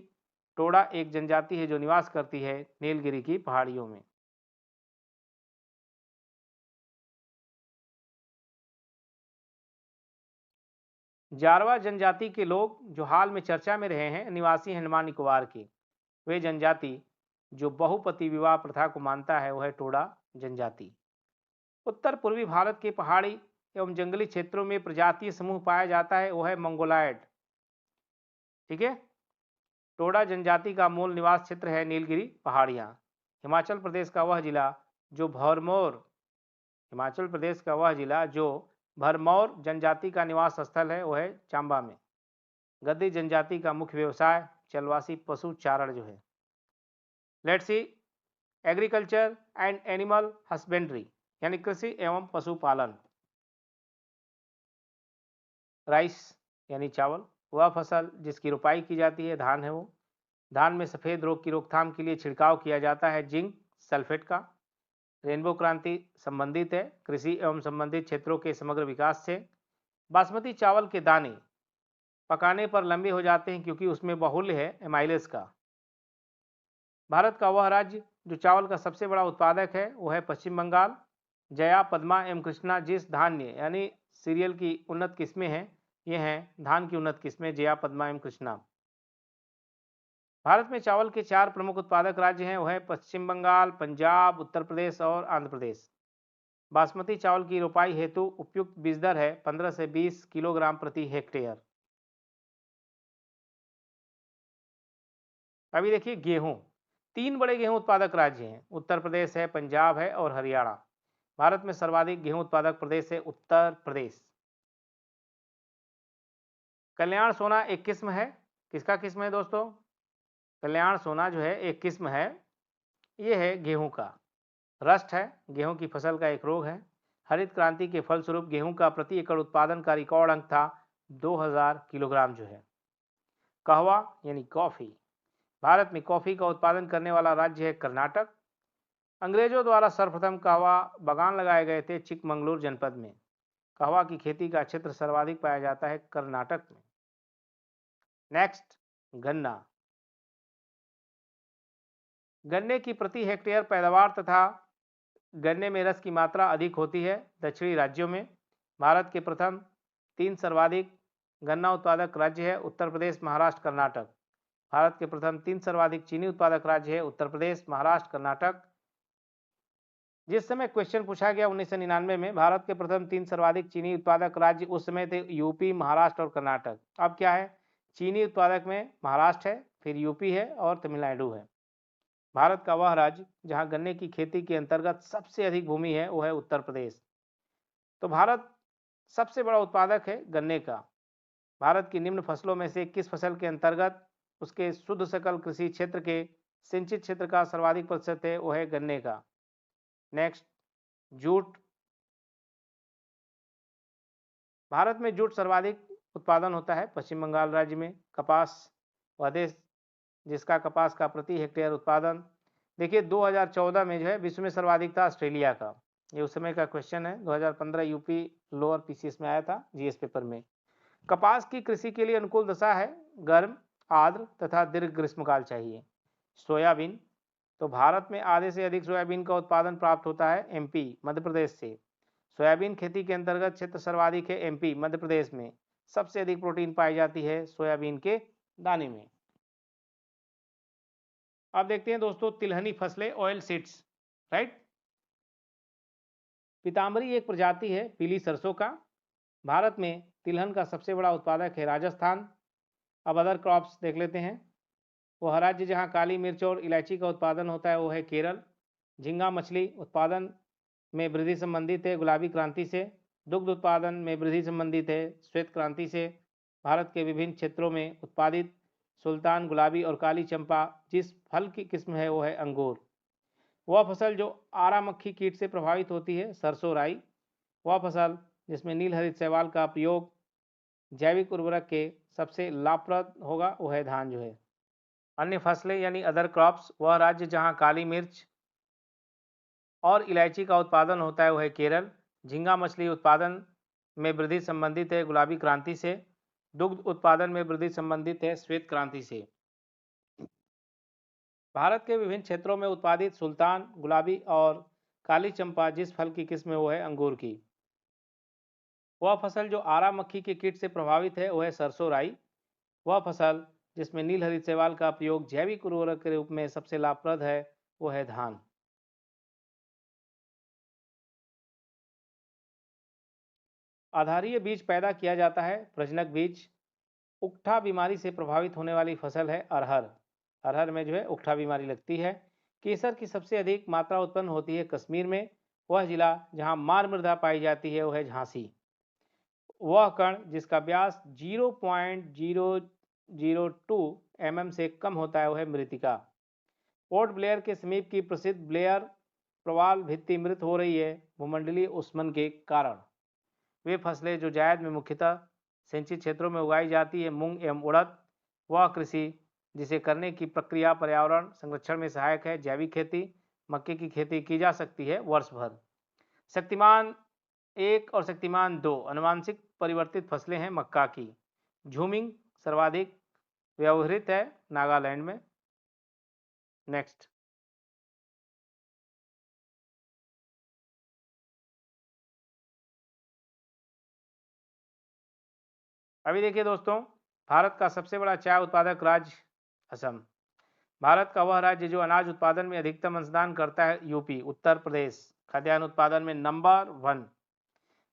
टोडा एक जनजाति है जो निवास करती है नीलगिरी की पहाड़ियों में। जारवा जनजाति के लोग जो हाल में चर्चा में रहे हैं निवासी हैं अंडमान निकोबार के। वे जनजाति जो बहुपति विवाह प्रथा को मानता है वह है टोडा जनजाति। उत्तर पूर्वी भारत के पहाड़ी एवं जंगली क्षेत्रों में प्रजातीय समूह पाया जाता है वह है मंगोलायड। ठीक है। टोडा जनजाति का मूल निवास क्षेत्र है नीलगिरी पहाड़ियाँ। हिमाचल प्रदेश का वह जिला जो भरमौर जनजाति का निवास स्थल है वह है चांबा में। गद्दी जनजाति का मुख्य व्यवसाय चलवासी पशु चारण जो है। Let's see agriculture and animal husbandry यानी कृषि एवं पशुपालन। राइस यानी चावल, वह फसल जिसकी रोपाई की जाती है धान है वो। धान में सफ़ेद रोग की रोकथाम के लिए छिड़काव किया जाता है जिंक सल्फेट का। रेनबो क्रांति संबंधित है कृषि एवं संबंधित क्षेत्रों के समग्र विकास से। बासमती चावल के दाने पकाने पर लंबे हो जाते हैं क्योंकि उसमें बाहुल्य है एमाइलेज का। भारत का वह राज्य जो चावल का सबसे बड़ा उत्पादक है वो है पश्चिम बंगाल। जया पद्मा एवं कृष्णा जिस धान्य यानी सीरियल की उन्नत किस्में हैं ये हैं धान की उन्नत किस्में जया पद्मा एवं कृष्णा। भारत में चावल के 4 प्रमुख उत्पादक राज्य हैं वह है पश्चिम बंगाल, पंजाब, उत्तर प्रदेश और आंध्र प्रदेश। बासमती चावल की रोपाई हेतु उपयुक्त बीज दर है 15 से 20 किलोग्राम प्रति हेक्टेयर। अभी देखिए गेहूं। 3 बड़े गेहूं उत्पादक राज्य हैं, उत्तर प्रदेश है, पंजाब है और हरियाणा। भारत में सर्वाधिक गेहूं उत्पादक प्रदेश है उत्तर प्रदेश। कल्याण सोना एक किस्म है, किसका किस्म है दोस्तों? कल्याण सोना जो है एक किस्म है, ये है गेहूं का। रस्ट है गेहूं की फसल का एक रोग है। हरित क्रांति के फलस्वरूप गेहूं का प्रति एकड़ उत्पादन का रिकॉर्ड अंक था 2000 किलोग्राम जो है। कहवा यानी कॉफ़ी। भारत में कॉफ़ी का उत्पादन करने वाला राज्य है कर्नाटक। अंग्रेजों द्वारा सर्वप्रथम कहवा बागान लगाए गए थे चिकमंगलूर जनपद में। कहवा की खेती का क्षेत्र सर्वाधिक पाया जाता है कर्नाटक में। नेक्स्ट गन्ना। गन्ने की प्रति हेक्टेयर पैदावार तथा गन्ने में रस की मात्रा अधिक होती है दक्षिणी राज्यों में। भारत के प्रथम 3 सर्वाधिक गन्ना उत्पादक राज्य है उत्तर प्रदेश, महाराष्ट्र, कर्नाटक। भारत के प्रथम 3 सर्वाधिक चीनी उत्पादक राज्य है उत्तर प्रदेश, महाराष्ट्र, कर्नाटक। जिस समय क्वेश्चन पूछा गया 1999 में भारत के प्रथम 3 सर्वाधिक चीनी उत्पादक राज्य उस समय थे यूपी, महाराष्ट्र और कर्नाटक। अब क्या है? चीनी उत्पादक में महाराष्ट्र है, फिर यूपी है और तमिलनाडु है। भारत का वह राज्य जहां गन्ने की खेती के अंतर्गत सबसे अधिक भूमि है वो है उत्तर प्रदेश। तो भारत सबसे बड़ा उत्पादक है गन्ने का। भारत की निम्न फसलों में से किस फसल के अंतर्गत उसके शुद्ध सकल कृषि क्षेत्र के सिंचित क्षेत्र का सर्वाधिक प्रतिशत है वो है गन्ने का। Next jute. भारत में जूट सर्वाधिक उत्पादन होता है पश्चिम बंगाल राज्य में। कपास वह देश जिसका कपास का प्रति हेक्टेयर उत्पादन देखिए 2014 में जो है विश्व में सर्वाधिक था ऑस्ट्रेलिया का। ये उस समय का क्वेश्चन है, 2015 यूपी लोअर पीसीएस में आया था जीएस पेपर में। कपास की कृषि के लिए अनुकूल दशा है, गर्म, आर्द्र तथा दीर्घ ग्रीष्मकाल चाहिए। सोयाबीन। तो भारत में आधे से अधिक सोयाबीन का उत्पादन प्राप्त होता है एमपी मध्य प्रदेश से। सोयाबीन खेती के अंतर्गत क्षेत्र सर्वाधिक है एमपी मध्य प्रदेश में। सबसे अधिक प्रोटीन पाई जाती है सोयाबीन के दाने में। अब देखते हैं दोस्तों तिलहनी फसलें, ऑयल सीड्स, राइट। पीताम्बरी एक प्रजाति है पीली सरसों का। भारत में तिलहन का सबसे बड़ा उत्पादक है राजस्थान। अब अदर क्रॉप्स देख लेते हैं। वह राज्य जहाँ काली मिर्च और इलायची का उत्पादन होता है वो है केरल। झींगा मछली उत्पादन में वृद्धि संबंधित है गुलाबी क्रांति से। दुग्ध उत्पादन में वृद्धि संबंधित है श्वेत क्रांति से। भारत के विभिन्न क्षेत्रों में उत्पादित सुल्तान, गुलाबी और काली चंपा जिस फल की किस्म है वो है अंगूर। वह फसल जो आरा मक्खी कीट से प्रभावित होती है सरसों, राई। वह फसल जिसमें नील हरित शैवाल का प्रयोग जैविक उर्वरक के सबसे लाभप्रद होगा वो है धान जो है। अन्य फसलें यानी अदर क्रॉप्स, वह राज्य जहां काली मिर्च और इलायची का उत्पादन होता है वह है केरल। झींगा मछली उत्पादन में वृद्धि संबंधित है गुलाबी क्रांति से। दुग्ध उत्पादन में वृद्धि संबंधित है श्वेत क्रांति से। भारत के विभिन्न क्षेत्रों में उत्पादित सुल्तान, गुलाबी और काली चंपा जिस फल की किस्म है वो है अंगूर की। वह फसल जो आरा मक्खी के कीट से प्रभावित है वह है सरसों, राई। वह फसल जिसमें नील हरित शैवाल का प्रयोग जैविक उर्वरक के रूप में सबसे लाभप्रद है वो है धान। आधारीय बीज पैदा किया जाता है प्रजनक बीज। उकठा बीमारी से प्रभावित होने वाली फसल है अरहर। अरहर में जो है उकठा बीमारी लगती है। केसर की सबसे अधिक मात्रा उत्पन्न होती है कश्मीर में। वह जिला जहां मार मृदा पाई जाती है वह है झांसी। वह कण जिसका व्यास 0.002 mm से कम होता है वह है मृतिका। पोर्ट ब्लेयर के समीप की प्रसिद्ध ब्लेयर प्रवाल भित्ति मृत हो रही है भूमंडलीय उष्मन के कारण। वे फसलें जो जायद में मुख्यतः सिंचित क्षेत्रों में उगाई जाती है मूंग एवं उड़द। वह कृषि जिसे करने की प्रक्रिया पर्यावरण संरक्षण में सहायक है जैविक खेती। मक्के की खेती की जा सकती है वर्ष भर। शक्तिमान 1 और शक्तिमान 2 अनुवांशिक परिवर्तित फसलें हैं मक्का की। झूमिंग सर्वाधिक व्यवहृत है नागालैंड में। नेक्स्ट, अभी देखिए दोस्तों, भारत का सबसे बड़ा चाय उत्पादक राज्य असम। भारत का वह राज्य जो अनाज उत्पादन में अधिकतम अंशदान करता है यूपी। उत्तर प्रदेश खाद्यान्न उत्पादन में नंबर 1।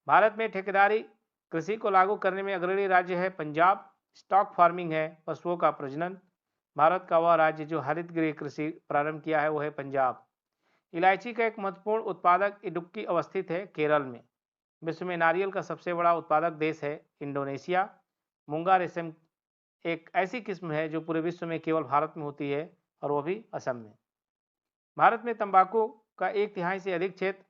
भारत में ठेकेदारी कृषि को लागू करने में अग्रणी राज्य है पंजाब। स्टॉक फार्मिंग है पशुओं का प्रजनन। भारत का वह राज्य जो हरित गृह कृषि प्रारंभ किया है वो है पंजाब। इलायची का एक महत्वपूर्ण उत्पादक इडुक्की अवस्थित है केरल में। विश्व में नारियल का सबसे बड़ा उत्पादक देश है इंडोनेशिया। मूंगा रेशम एक ऐसी किस्म है जो पूरे विश्व में केवल भारत में होती है और वह भी असम में। भारत में तंबाकू का 1/3 से अधिक क्षेत्र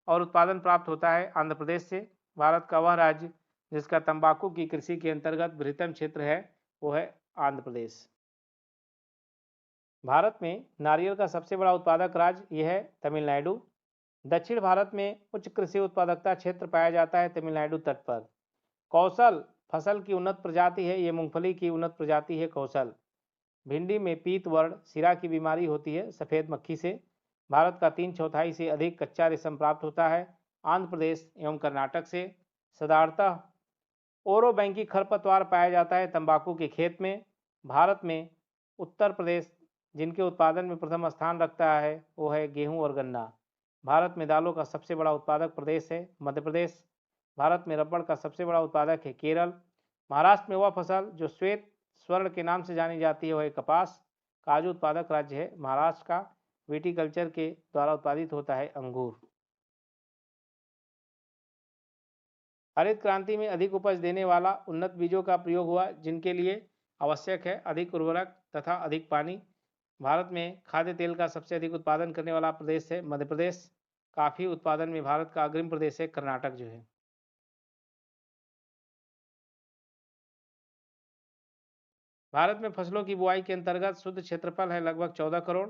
और उत्पादन प्राप्त होता है आंध्र प्रदेश से। भारत का वह राज्य जिसका तंबाकू की कृषि के अंतर्गत बृहत्तम क्षेत्र है वो है आंध्र प्रदेश। भारत में नारियल का सबसे बड़ा उत्पादक राज्य यह है तमिलनाडु। दक्षिण भारत में उच्च कृषि उत्पादकता क्षेत्र पाया जाता है तमिलनाडु तट पर। कौशल फसल की उन्नत प्रजाति है, ये मूंगफली की उन्नत प्रजाति है कौशल। भिंडी में पीत वर्ण सिरा की बीमारी होती है सफ़ेद मक्खी से। भारत का 3/4 से अधिक कच्चा रेशम प्राप्त होता है आंध्र प्रदेश एवं कर्नाटक से। साधारणतः ओरोबैंकी खरपतवार पाया जाता है तंबाकू के खेत में। भारत में उत्तर प्रदेश जिनके उत्पादन में प्रथम स्थान रखता है वो है गेहूं और गन्ना। भारत में दालों का सबसे बड़ा उत्पादक प्रदेश है मध्य प्रदेश। भारत में रबड़ का सबसे बड़ा उत्पादक है केरल। महाराष्ट्र में वह फसल जो श्वेत स्वर्ण के नाम से जानी जाती है वह है कपास। काजू उत्पादक राज्य है महाराष्ट्र का। विटीकल्चर के द्वारा उत्पादित होता है अंगूर। हरित क्रांति में अधिक उपज देने वाला उन्नत बीजों का प्रयोग हुआ जिनके लिए आवश्यक है अधिक उर्वरक तथा अधिक पानी। भारत में खाद्य तेल का सबसे अधिक उत्पादन करने वाला प्रदेश है मध्य प्रदेश। काफ़ी उत्पादन में भारत का अग्रिम प्रदेश है कर्नाटक जो है। भारत में फसलों की बुआई के अंतर्गत शुद्ध क्षेत्रफल है लगभग 14 करोड़।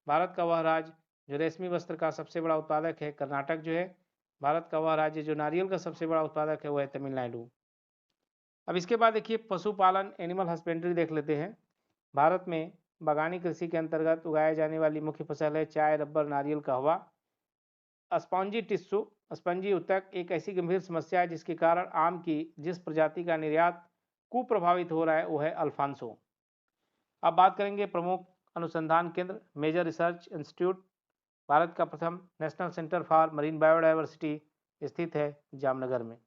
भारत का वह राज्य जो रेशमी वस्त्र का सबसे बड़ा उत्पादक है कर्नाटक जो है। भारत का वह राज्य जो नारियल का सबसे बड़ा उत्पादक है वह है तमिलनाडु। अब इसके बाद देखिए पशुपालन एनिमल हस्बेंड्री देख लेते हैं। भारत में बागानी कृषि के अंतर्गत उगाए जाने वाली मुख्य फसल है चाय, रबर, नारियल, कहवा। स्पॉन्जी टिश्यू स्पंजी उत्तक एक ऐसी गंभीर समस्या है जिसके कारण आम की जिस प्रजाति का निर्यात कुप्रभावित हो रहा है वो है अल्फांसो। अब बात करेंगे प्रमुख अनुसंधान केंद्र मेजर रिसर्च इंस्टीट्यूट। भारत का प्रथम national centre for marine biodiversity स्थित है जामनगर में।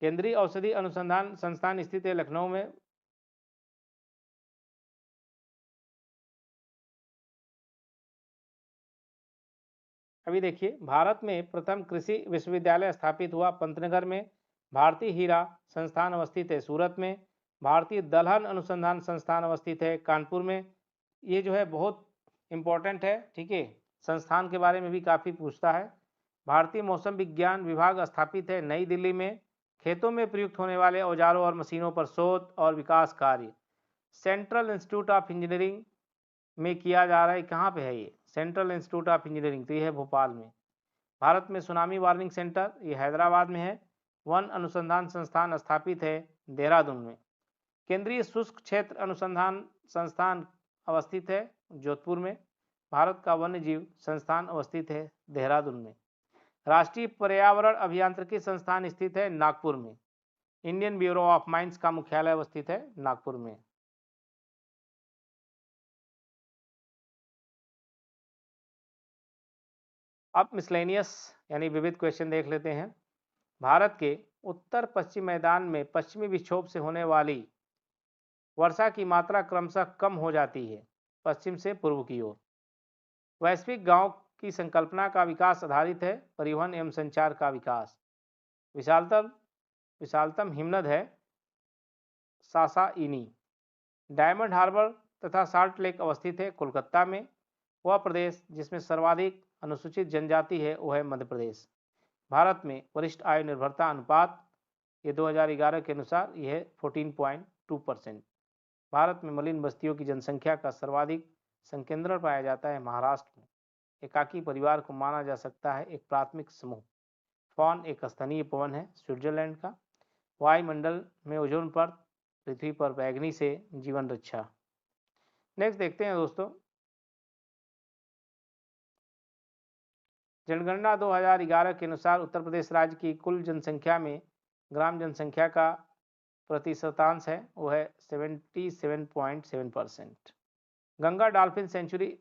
केंद्रीय औषधि अनुसंधान संस्थान स्थित है लखनऊ में। अभी देखिए, भारत में प्रथम कृषि विश्वविद्यालय स्थापित हुआ पंतनगर में। भारतीय हीरा संस्थान अवस्थित है सूरत में। भारतीय दलहन अनुसंधान संस्थान अवस्थित है कानपुर में। ये जो है बहुत इम्पोर्टेंट है, ठीक है, संस्थान के बारे में भी काफ़ी पूछता है। भारतीय मौसम विज्ञान विभाग स्थापित है नई दिल्ली में। खेतों में प्रयुक्त होने वाले औजारों और मशीनों पर शोध और विकास कार्य सेंट्रल इंस्टीट्यूट ऑफ इंजीनियरिंग में किया जा रहा है। कहाँ पे है ये सेंट्रल इंस्टीट्यूट ऑफ इंजीनियरिंग? तो ये है भोपाल में। भारत में सुनामी वार्निंग सेंटर ये हैदराबाद में है। वन अनुसंधान संस्थान स्थापित है देहरादून में। केंद्रीय शुष्क क्षेत्र अनुसंधान संस्थान अवस्थित है जोधपुर में। भारत का वन्य जीव संस्थान अवस्थित है देहरादून में। राष्ट्रीय पर्यावरण अभियांत्रिकी संस्थान स्थित है नागपुर में। इंडियन ब्यूरो ऑफ माइंस का मुख्यालय अवस्थित है नागपुर में। अब मिसलेनियस यानी विविध क्वेश्चन देख लेते हैं। भारत के उत्तर पश्चिम मैदान में पश्चिमी विक्षोभ से होने वाली वर्षा की मात्रा क्रमशः कम हो जाती है पश्चिम से पूर्व की ओर। वैश्विक गांव की संकल्पना का विकास आधारित है परिवहन एवं संचार का विकास। विशालतम हिमनद है सासाइनी। डायमंड हार्बर तथा साल्ट लेक अवस्थित है कोलकाता में। वह प्रदेश जिसमें सर्वाधिक अनुसूचित जनजाति है वह है मध्य प्रदेश। भारत में वरिष्ठ आयु निर्भरता अनुपात ये 2011 के अनुसार यह है 14.2%। भारत में मलिन बस्तियों की जनसंख्या का सर्वाधिक संकेंद्रण पाया जाता है महाराष्ट्र में। एकाकी परिवार को माना जा सकता है एक प्राथमिक समूह। फॉन एक स्थानीय पवन है स्विट्जरलैंड का। वायुमंडल में ओजोन पर पृथ्वी पर बैगनी से जीवन रक्षा। नेक्स्ट देखते हैं दोस्तों, जनगणना 2011 के अनुसार उत्तर प्रदेश राज्य की कुल जनसंख्या में ग्राम जनसंख्या का प्रतिशतांश है वो है 77.7%। गंगा डॉल्फिन सेंचुरी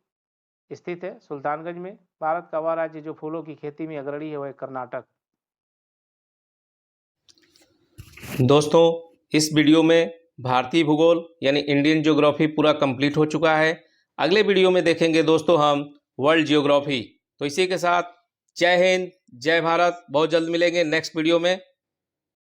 स्थित है सुल्तानगंज में। भारत का वह राज्य जो फूलों की खेती में अग्रणी है वह है कर्नाटक। दोस्तों, इस वीडियो में भारतीय भूगोल यानी इंडियन ज्योग्राफी पूरा कंप्लीट हो चुका है। अगले वीडियो में देखेंगे दोस्तों हम वर्ल्ड ज्योग्राफी। तो इसी के साथ जय हिंद, जय भारत। बहुत जल्द मिलेंगे नेक्स्ट वीडियो में।